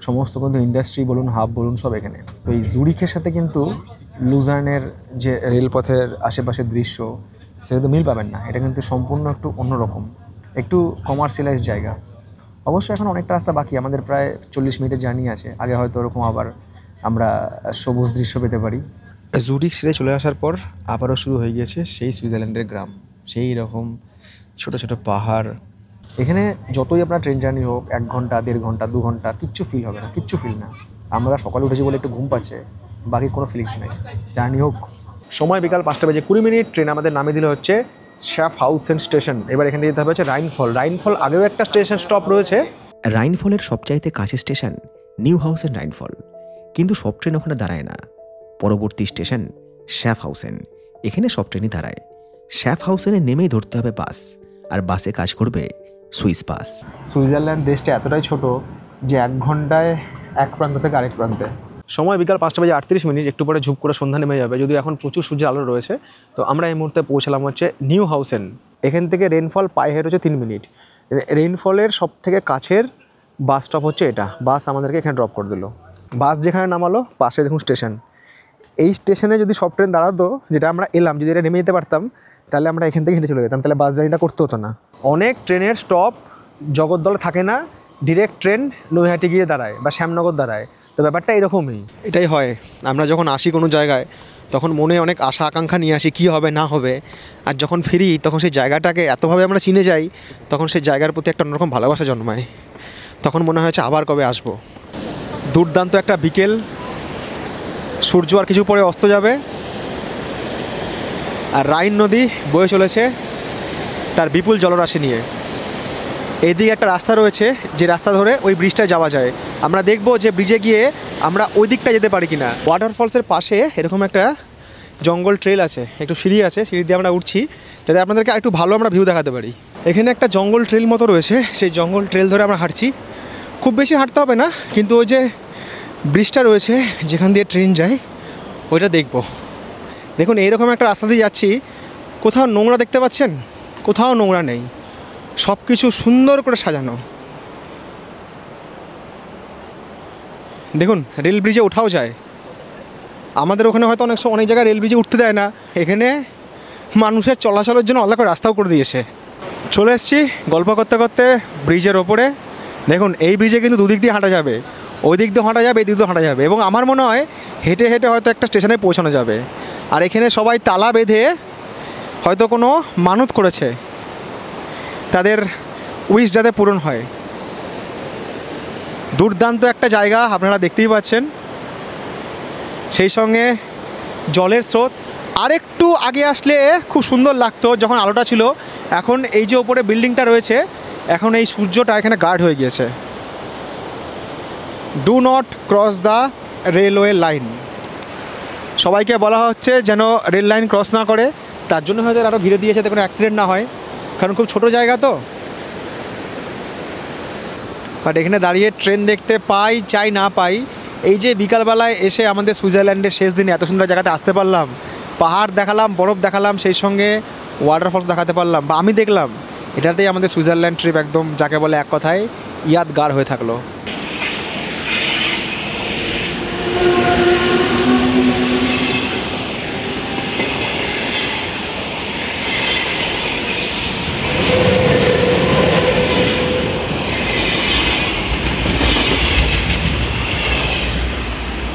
সমস্ত কিন্তু ইন্ডাস্ট্রি বলুন, হাব বলুন, সব এখানে। তো এই জুরিকের সাথে কিন্তু লুজার্নের যে রেলপথের আশেপাশের দৃশ্য, সেটা তো মিল পাবেন না। এটা কিন্তু সম্পূর্ণ একটু অন্যরকম, একটু কমার্শিয়ালাইজ জায়গা। অবশ্যই এখন অনেকটা রাস্তা বাকি, আমাদের প্রায় 40 মিনিটের জার্নি আছে। আগে হয়তো ওরকম আবার আমরা সবুজ দৃশ্য পেতে পারি। জুরিক ছেড়ে চলে আসার পর আবারও শুরু হয়ে গিয়েছে সেই সুইজারল্যান্ডের গ্রাম, সেই রকম ছোটো ছোটো পাহাড়। এখানে যতই আপনার ট্রেন জার্নি হোক, 1 ঘন্টা, 1.5 ঘন্টা, 2 ঘন্টা, কিচ্ছু ফিল হবে না, কিচ্ছু ফিল না। আমরা সকালে উঠেছি বলে একটু ঘুম পাচ্ছে, বাকি কোনো ফিলিংস নেই। জার্নি হোক। সময় বিকাল 5:20 ট্রেন আমাদের নামিয়ে দিলে হচ্ছে শ্যাফহাউসেন স্টেশন। এবার এখান থেকে যেতে হবে হচ্ছে রাইনফল। রাইনফল আগেও একটা স্টেশন স্টপ রয়েছে। রাইনফলের সবচাইতে কাছের স্টেশন নিউ হাউসেন রাইনফল, কিন্তু সব ট্রেন ওখানে দাঁড়ায় না। পরবর্তী স্টেশন শ্যাফহাউসেন, এখানে সব ট্রেনই দাঁড়ায়। শ্যাফহাউসেনে নেমেই ধরতে হবে বাস, আর বাসে কাজ করবে সুইস পাস। সুইজারল্যান্ড দেশটা এতটাই ছোট যে 1 ঘন্টায় এক প্রান্ত থেকে আরেক প্রান্তে। সময় বিকাল 5:38, একটু পরে ঝুপ করে সন্ধ্যা নেমে যাবে, যদিও এখন প্রচুর সূর্যের আলো রয়েছে। তো আমরা এই মুহূর্তে পৌঁছলাম হচ্ছে নিউ হাউসেন। এখান থেকে রেইনফল পায়ে হেঁটে হচ্ছে 3 মিনিট। রেইনফলের সব থেকে কাছের বাস স্টপ হচ্ছে এটা। বাস আমাদেরকে এখানে ড্রপ করে দিল। বাস যেখানে নামালো, পাশে দেখুন স্টেশন। এই স্টেশনে যদি সব ট্রেন দাঁড়াতো, যেটা আমরা এলাম, যদি এটা নেমে যেতে পারতাম, তাহলে আমরা এখান থেকে হেঁটে চলে যেতাম, তাহলে বাস জার্নিটা করতে হতো না। অনেক ট্রেনের স্টপ জগদ্দলে থাকে না, ডিরেক্ট ট্রেন নৈহাটি গিয়ে দাঁড়ায় বা শ্যামনগর দাঁড়ায়। তো ব্যাপারটা এরকমই, এটাই হয়। আমরা যখন আসি কোনো জায়গায় তখন মনে অনেক আশা আকাঙ্ক্ষা নিয়ে আসি কী হবে না হবে, আর যখন ফিরি তখন সেই জায়গাটাকে এতভাবে আমরা চিনে যাই, তখন সেই জায়গার প্রতি একটা অন্যরকম ভালোবাসা জন্মায়। তখন মনে হয়েছে আবার কবে আসবো। দুর্দান্ত একটা বিকেল, সূর্য আর কিছু পরে অস্ত যাবে, আর রাইন নদী বয়ে চলেছে তার বিপুল জলরাশি নিয়ে। এইদিকে একটা রাস্তা রয়েছে, যে রাস্তা ধরে ওই ব্রিজটায় যাওয়া যায়। আমরা দেখব যে ব্রিজে গিয়ে আমরা ওই দিকটা যেতে পারি কিনা। ওয়াটারফলসের পাশে এরকম একটা জঙ্গল ট্রেল আছে, একটু সিঁড়ি আছে, সিঁড়ি দিয়ে আমরা উঠছি যাতে আপনাদেরকে একটু ভালো আমরা ভিউ দেখাতে পারি। এখানে একটা জঙ্গল ট্রেল মতো রয়েছে, সেই জঙ্গল ট্রেল ধরে আমরা হাঁটছি। খুব বেশি হাঁটতে হবে না, কিন্তু ওই যে ব্রিজটা রয়েছে যেখান দিয়ে ট্রেন যায় ওইটা দেখব। দেখুন এইরকম একটা রাস্তা দিয়ে যাচ্ছি, কোথাও নোংরা দেখতে পাচ্ছেন? কোথাও নোংরা নেই, সব কিছু সুন্দর করে সাজানো। দেখুন রেল ব্রিজে ওঠাও যায়, আমাদের ওখানে হয়তো অনেক জায়গায় রেল ব্রিজে উঠতে দেয় না, এখানে মানুষের চলাচলের জন্য আলাদা করে রাস্তাও করে দিয়েছে। চলে এসেছি গল্প করতে করতে ব্রিজের ওপরে। দেখুন এই ব্রিজে কিন্তু দুদিক দিয়ে হাঁটা যাবে, ওই দিক দিয়ে হাঁটা যাবে, এই দিক দিয়ে হাঁটা যাবে, এবং আমার মনে হয় হেঁটে হেঁটে হয়তো একটা স্টেশনে পৌঁছানো যাবে। আর এখানে সবাই তালা বেঁধে হয়তো কোনো মানত করেছে, তাদের উইশ যাতে পূরণ হয়। দুর্দান্ত একটা জায়গা আপনারা দেখতেই পাচ্ছেন, সেই সঙ্গে জলের স্রোত। আরেকটু আগে আসলে খুব সুন্দর লাগতো যখন আলোটা ছিল, এখন এই যে ওপরে বিল্ডিংটা রয়েছে, এখন এই সূর্যটা এখানে গার্ড হয়ে গিয়েছে। Do not cross the railway line, সবাইকে বলা হচ্ছে যেন রেল লাইন ক্রস না করে, তার জন্য হয়তো আরও ঘিরে দিয়েছে যাতে কোনো অ্যাক্সিডেন্ট না হয়, কারণ খুব ছোটো জায়গা তো। বাট এখানে দাঁড়িয়ে ট্রেন দেখতে পাই চাই না পাই, এই যে বিকালবেলায় এসে আমাদের সুইজারল্যান্ডের শেষ দিনে এত সুন্দর জায়গাতে আসতে পারলাম, পাহাড় দেখালাম, বরফ দেখালাম, সেই সঙ্গে ওয়াটারফলস দেখাতে পারলাম বা আমি দেখলাম, এটাতেই আমাদের সুইজারল্যান্ড ট্রিপ একদম যাকে বলে এক কথায় ইয়াদগার হয়ে থাকলো।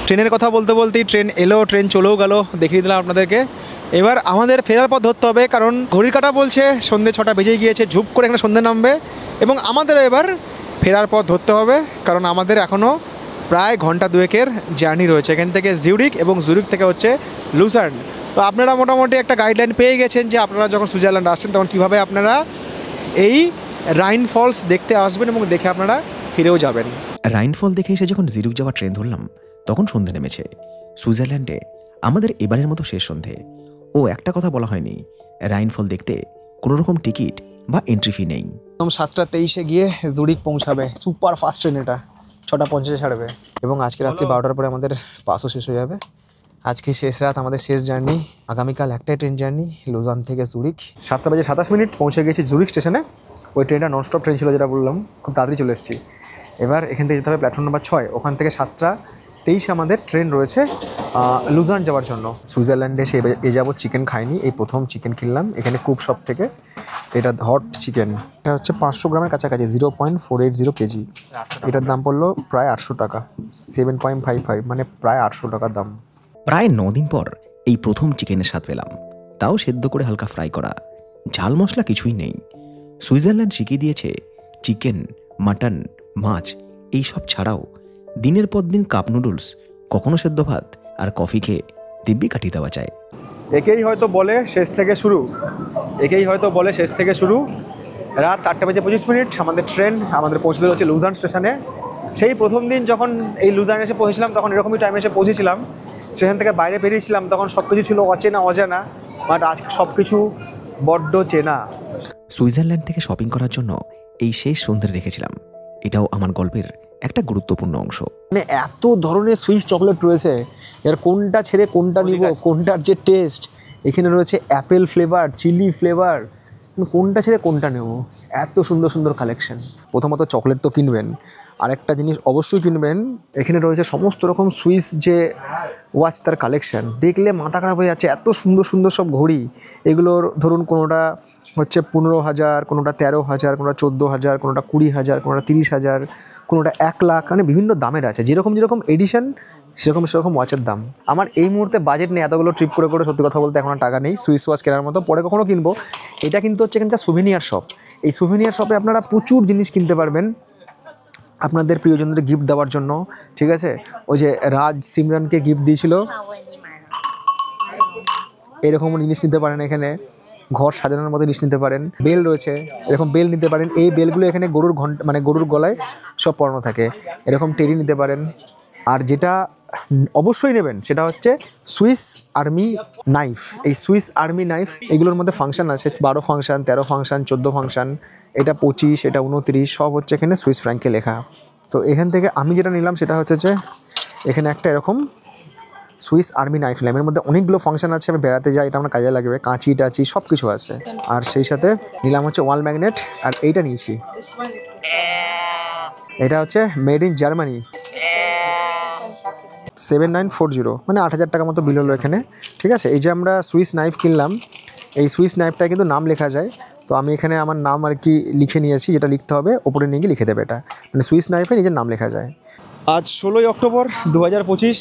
ট্রেনের কথা বলতে বলতেই ট্রেন এলো, ট্রেন চলেও গেল, দেখিয়ে দিলাম আপনাদেরকে। এবার আমাদের ফেরার পথ ধরতে হবে, কারণ ঘড়ির কাঁটা বলছে সন্ধ্যে 6টা বেজে গিয়েছে, ঝুপ করে এখানে সন্ধ্যে নামবে, এবং আমাদেরও এবার ফেরার পথ ধরতে হবে, কারণ আমাদের এখনও প্রায় ঘন্টা দুয়েকের জার্নি রয়েছে এখান থেকে জিউরিক, এবং জিউরিক থেকে হচ্ছে লুসার্ন। তো আপনারা মোটামুটি একটা গাইডলাইন পেয়ে গেছেন যে আপনারা যখন সুইজারল্যান্ড আসছেন তখন কীভাবে আপনারা এই রাইন ফলস দেখতে আসবেন এবং দেখে আপনারা ফিরেও যাবেন। রাইনফল দেখে এসে যখন জিরুক যাওয়ার ট্রেন ধরলাম তখন সন্ধে নেমেছে। সুইজারল্যান্ডে আমাদের এবারের মতো শেষ সন্ধে। ও একটা কথা বলা হয়নি, রাইনফল দেখতে কোনো রকম টিকিট বা এন্ট্রি ফি নেই। 7:23 গিয়ে জুরিক পৌঁছাবে, সুপার ফাস্ট ট্রেন, এটা 6:50 ছাড়বে, এবং আজকে রাত্রি 12টার পরে আমাদের পাসও শেষ হয়ে যাবে। আজকে শেষ রাত, আমাদের শেষ জার্নি। আগামীকাল একটাই ট্রেন জার্নি, লুজান থেকে জুরিক। 7:27 পৌঁছে গেছি জুরিক স্টেশনে। ওই ট্রেনটা ননস্টপ ট্রেন ছিল, যেটা বললাম, খুব তাড়াতাড়ি চলে এসেছি। এবার এখান থেকে যেতে হবে প্ল্যাটফর্ম নাম্বার 6, ওখান থেকে 7:23 আমাদের ট্রেন রয়েছে লুজান যাওয়ার জন্য। সুইজারল্যান্ডে এসে এ যাবত চিকেন খাইনি, এই প্রথম চিকেন কিনলাম এখানে কুক শপ থেকে। এটা হট চিকেন, এটা হচ্ছে 500 গ্রামের কাছাকাছি, 0.480 কেজি। এটার দাম পড়লো প্রায় 800 টাকা, 7.55, মানে প্রায় 800 টাকার দাম। প্রায় 9 দিন পর এই প্রথম চিকেনের স্বাদ পেলাম, তাও সেদ্ধ করে হালকা ফ্রাই করা, ঝাল মশলা কিছুই নেই। সুইজারল্যান্ড শিখিয়ে দিয়েছে চিকেন, মাটন, মাছ এইসব ছাড়াও দিনের পর দিন কাপ নুডলস, কখনো সেদ্ধ ভাত আর কফি খেয়ে দিব্যি কাটিয়ে দেওয়া যায়। একেই হয়তো বলে শেষ থেকে শুরু, একেই হয়তো বলে শেষ থেকে শুরু। রাত 8:25 আমাদের ট্রেন আমাদের পৌঁছে দিল হচ্ছে লুজান স্টেশনে। সেই প্রথম দিন যখন এই লুজানে এসে পৌঁছেছিলাম তখন এরকমই টাইমে এসে পৌঁছেছিলাম, স্টেশন থেকে বাইরে বেরিয়েছিলাম, তখন সব কিছু ছিল অচেনা অজানা, বাট আজকে সব কিছু বড্ড চেনা। সুইজারল্যান্ড থেকে শপিং করার জন্য এই শেষ সন্ধ্যে রেখেছিলাম, এটাও আমার গল্পের একটা গুরুত্বপূর্ণ অংশ। মানে এত ধরনের সুইস চকলেট রয়েছে, এর কোনটা ছেড়ে কোনটা নিব, কোনটার যে টেস্ট, এখানে রয়েছে অ্যাপেল ফ্লেভার, চিলি ফ্লেভার, কোনটা ছেড়ে কোনটা নেব, এত সুন্দর সুন্দর কালেকশন। প্রথমত চকলেট তো কিনবেন, আরেকটা জিনিস অবশ্যই কিনবেন, এখানে রয়েছে সমস্ত রকম সুইস যে ওয়াচ, তার কালেকশন দেখলে মাথা খারাপ হয়ে যাচ্ছে, এত সুন্দর সুন্দর সব ঘড়ি। এগুলোর ধরুন কোনোটা হচ্ছে 15,000, কোনোটা 13,000, কোনোটা 14,000, কোনোটা 20,000, কোনোটা 30,000, কোনোটা 1 লাখ, মানে বিভিন্ন দামের আছে। যেরকম এডিশন সেরকম ওয়াচের দাম। আমার এই মুহূর্তে বাজেট নেই এতগুলো ট্রিপ করে সত্যি কথা বলতে এখন আর টাকা নেই সুইস ওয়াচ কেনার মতো, পরে কখনো কিনবো। এটা কিন্তু হচ্ছে এখানকার সুভেনিয়ার শপ। এই সুভেনিয়ার শপে আপনারা প্রচুর জিনিস কিনতে পারবেন আপনাদের প্রিয়জনদের গিফট দেওয়ার জন্য, ঠিক আছে। ওই যে রাজ সিমরানকে গিফট দিয়েছিল, এরকম জিনিস নিতে পারেন এখানে। ঘর সাজানোর মতো জিনিস নিতে পারেন। বেল রয়েছে, এরকম বেল নিতে পারেন। এই বেলগুলো এখানে গরুর ঘন্টা মানে গরুর গলায় সব পরানো থাকে, এরকম টেরি নিতে পারেন। আর যেটা অবশ্যই নেবেন সেটা হচ্ছে সুইস আর্মি নাইফ। এই সুইস আর্মি নাইফ এগুলোর মধ্যে ফাংশন আছে, 12 ফাংশন, 13 ফাংশন, 14 ফাংশন, এটা 25, এটা 29, সব হচ্ছে এখানে সুইস ফ্র্যাঙ্কে লেখা। তো এখান থেকে আমি যেটা নিলাম সেটা হচ্ছে যে এখানে একটা এরকম সুইস আর্মি নাইফ নিলাম। এর মধ্যে অনেকগুলো ফাংশন আছে, আমি বেড়াতে যাই, এটা আমার কাজে লাগবে, কাঁচি টাচি সব কিছু আছে। আর সেই সাথে নিলাম হচ্ছে ওয়াল ম্যাগনেট। আর এইটা নিয়েছি, এটা হচ্ছে মেড ইন জার্মানি, 7940, মানে 8,000 টাকা মতো বিল হলো এখানে, ঠিক আছে। এই যে আমরা সুইস নাইফ কিনলাম, এই সুইস নাইফটায় কিন্তু নাম লেখা যায়। তো আমি এখানে আমার নাম আর কি লিখে নিয়েছি, যেটা লিখতে হবে ওপরে নিয়ে গিয়ে লিখে দেবে এটা, মানে সুইস নাইফে নিজের নাম লেখা যায়। আজ 16ই অক্টোবর 2025,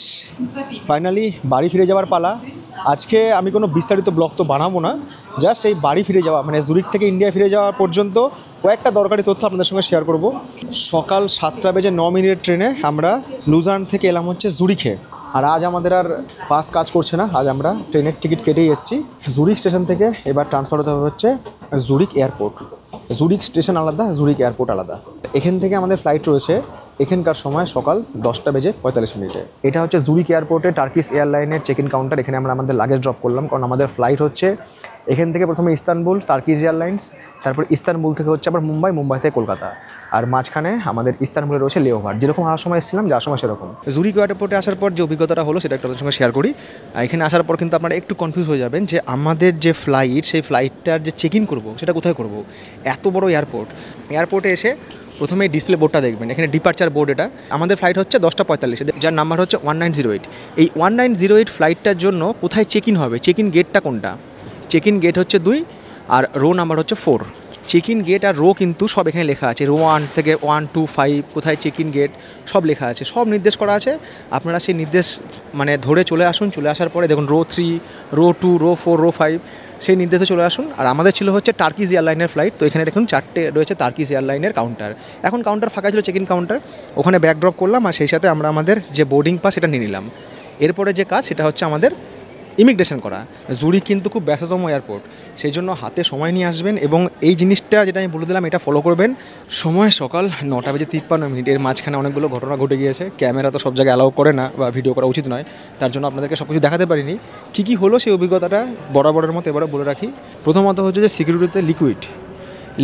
ফাইনালি বাড়ি ফিরে যাওয়ার পালা। আজকে আমি কোনো বিস্তারিত ব্লগ তো বানাবো না, জাস্ট এই বাড়ি ফিরে যাওয়া মানে জুরিক থেকে ইন্ডিয়া ফিরে যাওয়া পর্যন্ত কয়েকটা দরকারি তথ্য আপনাদের সঙ্গে শেয়ার করব। সকাল 7:09 ট্রেনে আমরা লুজার্ন থেকে এলাম হচ্ছে জুরিখে। আর আজ আমাদের আর বাস কাজ করছে না, আজ আমরা ট্রেনের টিকিট কেটেই এসেছি। জুরিক স্টেশন থেকে এবার ট্রান্সফার হতে হবে হচ্ছে জুরিক এয়ারপোর্ট। জুরিক স্টেশন আলাদা, জুরিক এয়ারপোর্ট আলাদা। এখান থেকে আমাদের ফ্লাইট রয়েছে এখানকার সময় সকাল 10:45। এটা হচ্ছে জুরিক এয়ারপোর্টে টার্কিশ এয়ারলাইনের চেক ইন কাউন্টার। এখানে আমরা আমাদের লাগেজ ড্রপ করলাম, কারণ আমাদের ফ্লাইট হচ্ছে এখান থেকে প্রথমে ইস্তানবুল টার্কিশ এয়ারলাইন্স, তারপর ইস্তানবুল থেকে হচ্ছে আবার মুম্বাই, মুম্বাই থেকে কলকাতা, আর মাঝখানে আমাদের ইস্তানবুলে রয়েছে লেওভার। যেরকম আসার সময় এসেছিলাম, যাওয়ার সময় সেরকম। জুরিক এয়ারপোর্টে আসার পর যে অভিজ্ঞতাটা হলো সেটা একটু আপনাদের সঙ্গে শেয়ার করি। এখানে আসার পর কিন্তু আপনারা একটু কনফিউজ হয়ে যাবেন যে আমাদের যে ফ্লাইট, সেই ফ্লাইটটার যে চেক ইন করবো সেটা কোথায় করবো। এত বড় এয়ারপোর্টে এসে প্রথমে ডিসপ্লে বোর্ডটা দেখবেন, এখানে ডিপার্চার বোর্ড। এটা আমাদের ফ্লাইট হচ্ছে 10:45, যার নাম্বার হচ্ছে 1908। এই 1908 ফ্লাইটটার জন্য কোথায় চেক ইন হবে, চেক ইন গেটটা কোনটা, চেক ইন গেট হচ্ছে 2 আর রো নাম্বার হচ্ছে 4। চেক ইন গেট আর রো কিন্তু সব এখানে লেখা আছে, রো 1 থেকে 1 2 5 কোথায় চেক ইন গেট সব লেখা আছে, সব নির্দেশ করা আছে। আপনারা সেই নির্দেশ মানে ধরে চলে আসুন। চলে আসার পরে দেখুন রো 3, রো 2, রো 4, রো 5, সেই নির্দেশে চলে আসুন। আর আমাদের ছিল হচ্ছে টার্কিশ এয়ারলাইনের ফ্লাইট। তো এখানে দেখুন 4টে রয়েছে টার্কিশ এয়ারলাইনের কাউন্টার। এখন কাউন্টার ফাঁকা ছিল, চেক ইন কাউন্টার, ওখানে ব্যাগ ড্রপ করলাম। আর সেই সাথে আমরা আমাদের যে বোর্ডিং পাস সেটা নিয়ে নিলাম। এরপরে যে কাজ সেটা হচ্ছে আমাদের ইমিগ্রেশন করা। জুরিক কিন্তু খুব ব্যস্ততম এয়ারপোর্ট, সেই জন্য হাতে সময় নিয়ে আসবেন। এবং এই জিনিসটা যেটা আমি বলে দিলাম এটা ফলো করবেন। সময় সকাল 9:53। এর মাঝখানে অনেকগুলো ঘটনা ঘটে গিয়েছে। ক্যামেরা তো সব জায়গায় অ্যালাউ করে না বা ভিডিও করা উচিত নয়, তার জন্য আপনাদেরকে সব কিছু দেখাতে পারিনি। কী কী হলো সেই অভিজ্ঞতাটা বরাবরের মতো এবারে বলে রাখি। প্রথমত হচ্ছে যে সিকিউরিটিতে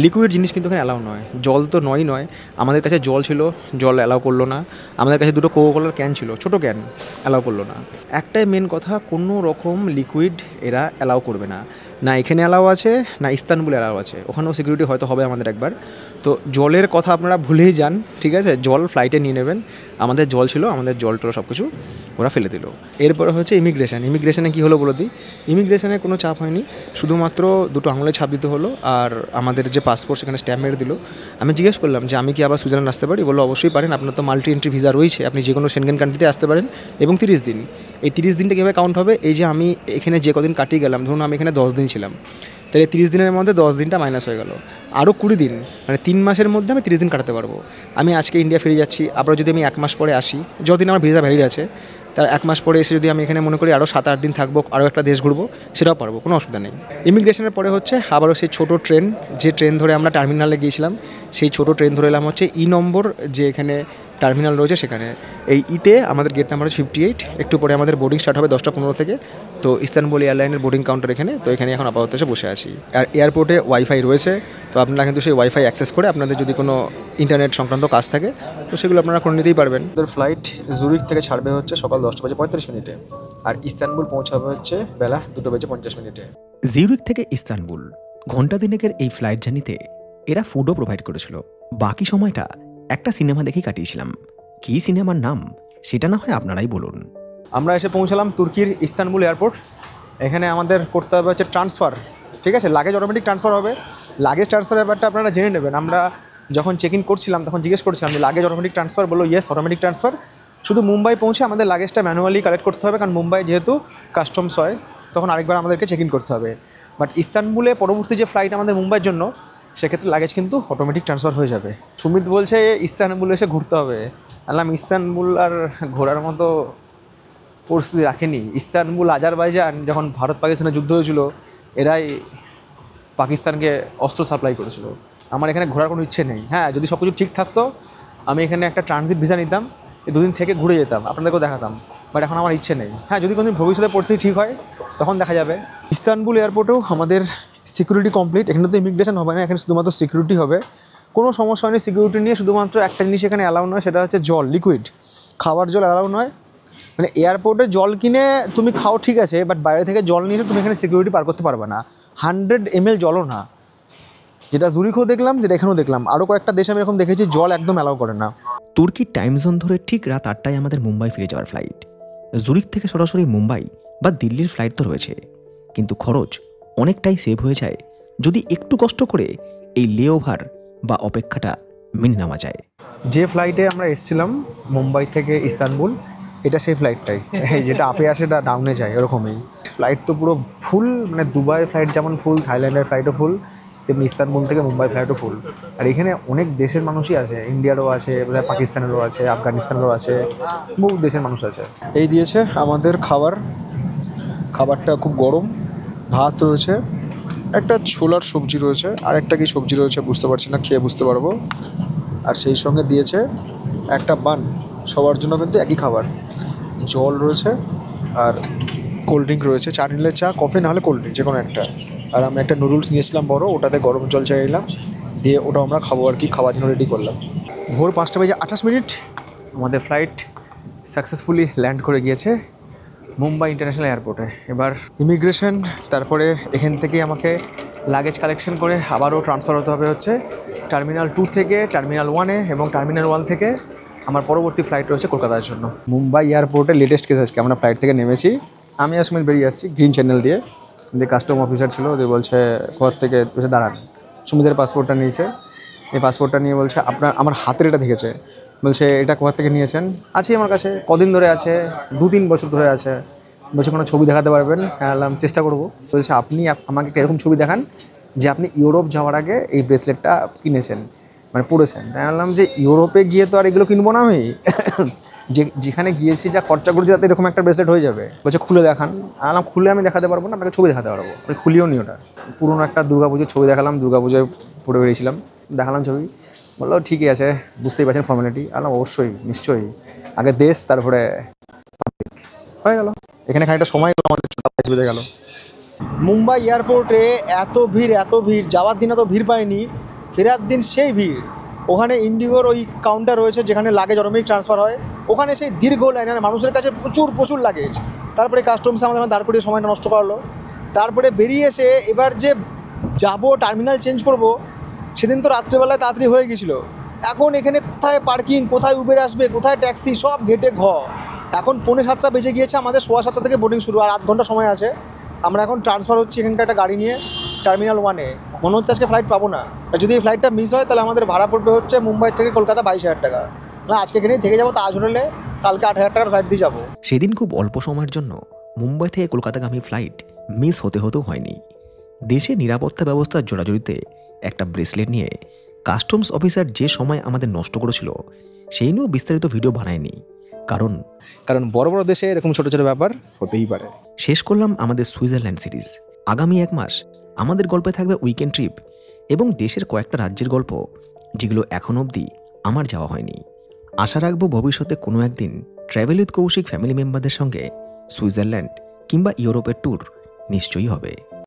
লিকুইড জিনিস কিন্তু এখানে অ্যালাউ নয়। জল তো নয়, আমাদের কাছে জল ছিল, জল অ্যালাউ করলো না। আমাদের কাছে 2টো কোকোকোলার ক্যান ছিল, ছোটো ক্যান, অ্যালাউ করলো না। একটাই মেন কথা, কোনো রকম লিকুইড এরা অ্যালাউ করবে না, না এখানে অ্যালাউ আছে না ইস্তানবুলে অ্যালাউ আছে। ওখানেও সিকিউরিটি হয়তো হবে আমাদের একবার। তো জলের কথা আপনারা ভুলেই যান, ঠিক আছে। জল ফ্লাইটে নিয়ে নেবেন। আমাদের জল ছিল, আমাদের জল টল সব কিছু ওরা ফেলে দিল। এরপরে হচ্ছে ইমিগ্রেশনে কী হলো বলে দিই। ইমিগ্রেশনে কোনো চাপ হয়নি, শুধুমাত্র 2টো আঙুলে ছাপ দিতে হলো আর আমাদের যে পাসপোর্ট সেখানে স্ট্যাম্প মেরে দিল। আমি জিজ্ঞেস করলাম যে আমি কি আবার সুইজারল্যান্ড আসতে পারি? বললো অবশ্যই পারেন, আপনার তো মাল্টি এন্ট্রি ভিসা রয়েছে, আপনি যে কোনো সেনগেন কান্ট্রিতে আসতে পারেন। এবং 30 দিন, এই 30 দিনটা কীভাবে কাউন্ট হবে, এই যে আমি এখানে যে কদিন কাটিয়ে গেলাম, ধরুন আমি এখানে 10 দিন ছিলাম, তাহলে 30 দিনের মধ্যে 10 দিনটা মাইনাস হয়ে গেল, আরও 20 দিন, মানে 3 মাসের মধ্যে আমি 30 দিন কাটাতে পারবো। আমি আজকে ইন্ডিয়া ফিরে যাচ্ছি, আবার যদি আমি 1 মাস পরে আসি, যতদিন আমার ভিসা ভ্যালিড আছে, তার 1 মাস পরে এসে যদি আমি এখানে মনে করি আরও 7-8 দিন থাকবো, আরও একটা দেশ ঘুরবো, সেটাও পারবো, কোনো অসুবিধা নেই। ইমিগ্রেশনের পরে হচ্ছে আবারও সেই ছোটো ট্রেন, যে ট্রেন ধরে আমরা টার্মিনালে গিয়েছিলাম, সেই ছোটো ট্রেন ধরে এলাম হচ্ছে ই নম্বর, যে এখানে টার্মিনাল রয়েছে সেখানে। এই ইতে আমাদের গেট নাম্বার 58। একটু পরে আমাদের বোর্ডিং স্টার্ট হবে 10:15 থেকে। তো ইস্তানবুল এয়ারলাইনের বোর্ডিং কাউন্টার এখানে, তো এখানে এখন আপাতত এসে বসে আছি। আর এয়ারপোর্টে ওয়াইফাই রয়েছে, তো আপনারা কিন্তু সেই ওয়াইফাই অ্যাক্সেস করে আপনাদের যদি কোনো ইন্টারনেট সংক্রান্ত কাজ থাকে তো সেগুলো আপনারা করে নিতেই পারবেন। আমাদের ফ্লাইট জুরিক থেকে ছাড়বে হচ্ছে সকাল 10:35, আর ইস্তানবুল পৌঁছাবে হচ্ছে বেলা 2:50। জিউরিক থেকে ইস্তানবুল ঘন্টা দিনেকের এই ফ্লাইট জার্নিতে এরা ফুডও প্রোভাইড করেছিল। বাকি সময়টা একটা সিনেমা দেখেই কাটিয়েছিলাম। কী সিনেমার নাম সেটা না হয় আপনারাই বলুন। আমরা এসে পৌঁছালাম তুর্কির ইস্তানবুল এয়ারপোর্ট। এখানে আমাদের করতে হবে হচ্ছে ট্রান্সফার ঠিক আছে, লাগেজ অটোমেটিক ট্রান্সফার হবে। লাগেজ ট্রান্সফার ব্যাপারটা আপনারা জেনে নেবেন। আমরা যখন চেক ইন করছিলাম তখন জিজ্ঞেস করছিলাম যে লাগেজ অটোমেটিক ট্রান্সফার, বললো ইয়েস অটোমেটিক ট্রান্সফার। শুধু মুম্বাই পৌঁছে আমাদের লাগেজটা ম্যানুয়ালি কালেক্ট করতে হবে, কারণ মুম্বাই যেহেতু কাস্টমস হয় তখন আরেকবার আমাদেরকে চেক ইন করতে হবে। বাট ইস্তানবুলে পরবর্তী যে ফ্লাইট আমাদের মুম্বাইয়ের জন্য, সেক্ষেত্রে লাগেজ কিন্তু অটোমেটিক ট্রান্সফার হয়ে যাবে। সুমিত বলছে ইস্তানবুল এসে ঘুরতে হবে। আলাম ইস্তানবুল আর ঘোরার মতো পরিস্থিতি রাখেনি। ইস্তানবুল, আজারবাইজান যখন ভারত পাকিস্তানের যুদ্ধ হয়েছিল, এরাই পাকিস্তানকে অস্ত্র সাপ্লাই করেছিল। আমার এখানে ঘোরার কোনো ইচ্ছে নেই। হ্যাঁ, যদি সব কিছু ঠিক থাকতো আমি এখানে একটা ট্রানজিট ভিসা নিতাম, এই 2 দিন থেকে ঘুরে যেতাম, আপনাদেরকেও দেখাতাম। বাট এখন আমার ইচ্ছে নেই। হ্যাঁ, যদি কোনোদিন ভবিষ্যতে পরিস্থিতি ঠিক হয় তখন দেখা যাবে। ইস্তানবুল এয়ারপোর্টেও আমাদের সিকিউরিটি কমপ্লিট। এখানে তো ইমিগ্রেশন হবে না, এখানে শুধুমাত্র সিকিউরিটি হবে। কোনো সমস্যা হয়নি সিকিউরিটি নিয়ে। শুধুমাত্র একটা জিনিস এখানে অ্যালাউ নয়, সেটা হচ্ছে জল, লিকুইড খাবার জল অ্যালাউ নয়। মানে এয়ারপোর্টে জল কিনে তুমি খাও ঠিক আছে, বাট বাইরে থেকে জল নিয়ে এসে তুমি এখানে সিকিউরিটি পার করতে পারবে না। 100 ml জলও না, যেটা জুরিখেও দেখলাম, যেটা এখানেও দেখলাম। আরও কয়েকটা দেশে আমি এরকম দেখেছি জল একদম অ্যালাউ করে না। তুর্কির টাইম জোন ধরে ঠিক রাত 8টায় আমাদের মুম্বাই ফিরে যাওয়ার ফ্লাইট। জুরিক থেকে সরাসরি মুম্বাই বা দিল্লির ফ্লাইট তো রয়েছে, কিন্তু খরচ অনেকটাই সেভ হয়ে যায় যদি একটু কষ্ট করে এই লেওভার বা অপেক্ষাটা মেনে নেওয়া যায়। যে ফ্লাইটে আমরা এসেছিলাম মুম্বাই থেকে ইস্তানবুল, এটা সেই ফ্লাইটটাই, যেটা আপে আসে এটা ডাউনে যায়, এরকমই। ফ্লাইট তো পুরো ফুল, মানে দুবাই ফ্লাইট যেমন ফুল, থাইল্যান্ডের ফ্লাইটও ফুল, তেমনি ইস্তানবুল থেকে মুম্বাই ফ্লাইটও ফুল। আর এখানে অনেক দেশের মানুষই আছে, ইন্ডিয়ারও আছে, পাকিস্তানেরও আছে, আফগানিস্তানেরও আছে, বহু দেশের মানুষ আছে। এই দিয়েছে আমাদের খাবার। খাবারটা খুব গরম। ভাত রয়েছে, একটা ছোলার সবজি রয়েছে, আর একটা কি সবজি রয়েছে বুঝতে পারছি না, খেয়ে বুঝতে পারবো। আর সেই সঙ্গে দিয়েছে একটা বান। সবার জন্য কিন্তু একই খাবার। জল রয়েছে আর কোল্ড ড্রিঙ্ক রয়েছে। চা নিলে চা, কফি নাহলে কোল্ড ড্রিঙ্ক, যে কোনো একটা। আর আমি একটা নুডলস নিয়েছিলাম বড়, ওটাতে গরম জল চাইলাম, দিয়ে ওটা আমরা খাবো আর কি, খাওয়ার জন্য রেডি করলাম। ভোর 5:28 আমাদের ফ্লাইট সাকসেসফুলি ল্যান্ড করে গিয়েছে মুম্বাই ইন্টারন্যাশনাল এয়ারপোর্টে। এবার ইমিগ্রেশন, তারপরে এখান থেকে আমাকে লাগেজ কালেকশন করে আবারও ট্রান্সফার হতে হবে হচ্ছে টার্মিনাল 2 থেকে টার্মিনাল 1-এ, এবং টার্মিনাল 1 থেকে আমার পরবর্তী ফ্লাইট রয়েছে কলকাতার জন্য। মুম্বাই এয়ারপোর্টে লেটেস্ট কেস আজকে আমরা ফ্লাইট থেকে নেমেছি, আমি আসলে বেরিয়ে আসছি গ্রিন চ্যানেল দিয়ে। যে কাস্টম অফিসার ছিল, যে বলছে কোথা থেকে দাঁড়ান, সুমিতের পাসপোর্টটা নিয়েছে। এই পাসপোর্টটা নিয়ে বলছে আমার হাতের এটা দেখেছে, বলছে এটা কোথা থেকে নিয়েছেন। আছে আমার কাছে, কদিন ধরে আছে, 2-3 বছর ধরে আছে। বলছে কোনো ছবি দেখাতে পারবেন? হ্যাঁ, চেষ্টা করবো। বলছে আপনি আমাকে একটা এরকম ছবি দেখান যে আপনি ইউরোপ যাওয়ার আগে এই ব্রেসলেটটা কিনেছেন, মানে পড়েছেন। তাই বললাম যে ইউরোপে গিয়ে তো আর এগুলো কিনবো না আমি, যেখানে গিয়েছি যা খরচা করেছি তাতে এরকম একটা ব্রেসলেট হয়ে যাবে। বলছে খুলে দেখান। আলাম খুলে আমি দেখাতে পারবো না, আপনাকে ছবি দেখাতে পারবো। খুলিও নি ওটা। পুরোনো একটা দুর্গাপুজোর ছবি দেখালাম, দুর্গাপুজোয় পড়ে বেরিয়েছিলাম, দেখালাম ছবি। বললো ঠিকই আছে, বুঝতেই পারছেন ফর্মালিটি। আলাম অবশ্যই, নিশ্চয়ই, আগে দেশ তারপরে হয়ে গেল। এখানে খানিকটা সময় আমাদের বেজে গেল। মুম্বাই এয়ারপোর্টে এত ভিড়, যাওয়ার দিন এত ভিড় পাইনি, ফেরার দিন সেই ভিড়। ওখানে ইন্ডিগোর ওই কাউন্টার রয়েছে যেখানে লাগেজ অটোমেটিক ট্রান্সফার হয়, ওখানে সেই দীর্ঘ লাইনের মানুষের কাছে প্রচুর লাগেজ। তারপরে কাস্টমসে আমাদের দাঁড় করিয়ে সময়টা নষ্ট করলো। তারপরে বেরিয়ে এসে এবার যে যাব টার্মিনাল চেঞ্জ করব, সেদিন তো রাত্রেবেলায় তাড়াতাড়ি হয়ে গেছিলো। এখন এখানে কোথায় পার্কিং, কোথায় উবের আসবে, কোথায় ট্যাক্সি, সব ঘেটে এখন 6:45 বেজে গিয়েছে, আমাদের 7:15 থেকে বোর্ডিং শুরু, আর 8 ঘন্টা সময় আছে। আমরা এখন ট্রান্সফার হচ্ছি এখানটা একটা গাড়ি নিয়ে টার্মিনাল 1-এ। মনে হচ্ছে আজকে ফ্লাইট পাবো না। আর যদি এই ফ্লাইটটা মিস হয় তাহলে আমাদের ভাড়া পড়বে হচ্ছে মুম্বাই থেকে কলকাতা 22,000 টাকা। না, আজকে এখানেই থেকে যাবো, তাজ হোটেলে, কালকে 8,000 টাকার ফ্লাইট দিয়ে যাবো। সেদিন খুব অল্প সময়ের জন্য মুম্বাই থেকে কলকাতাগামী ফ্লাইট মিস হতেও হয়নি। দেশে নিরাপত্তা ব্যবস্থার জোরাজুরিতে একটা ব্রেসলেট নিয়ে কাস্টমস অফিসার যে সময় আমাদের নষ্ট করেছিল, সেই নিয়েও বিস্তারিত ভিডিও বানায়নি। কারণ বড় বড় দেশে এরকম ছোট ছোট ব্যাপার হতেই পারে। শেষ করলাম আমাদের সুইজারল্যান্ড সিরিজ। আগামী 1 মাস আমাদের গল্পে থাকবে উইকেন্ড ট্রিপ এবং দেশের কয়েকটা রাজ্যের গল্প, যেগুলো এখন অবধি আমার যাওয়া হয়নি। আশা রাখবো ভবিষ্যতে কোনো একদিন ট্র্যাভেল উইথ কৌশিক ফ্যামিলি মেম্বারদের সঙ্গে সুইজারল্যান্ড কিংবা ইউরোপের ট্যুর নিশ্চয়ই হবে।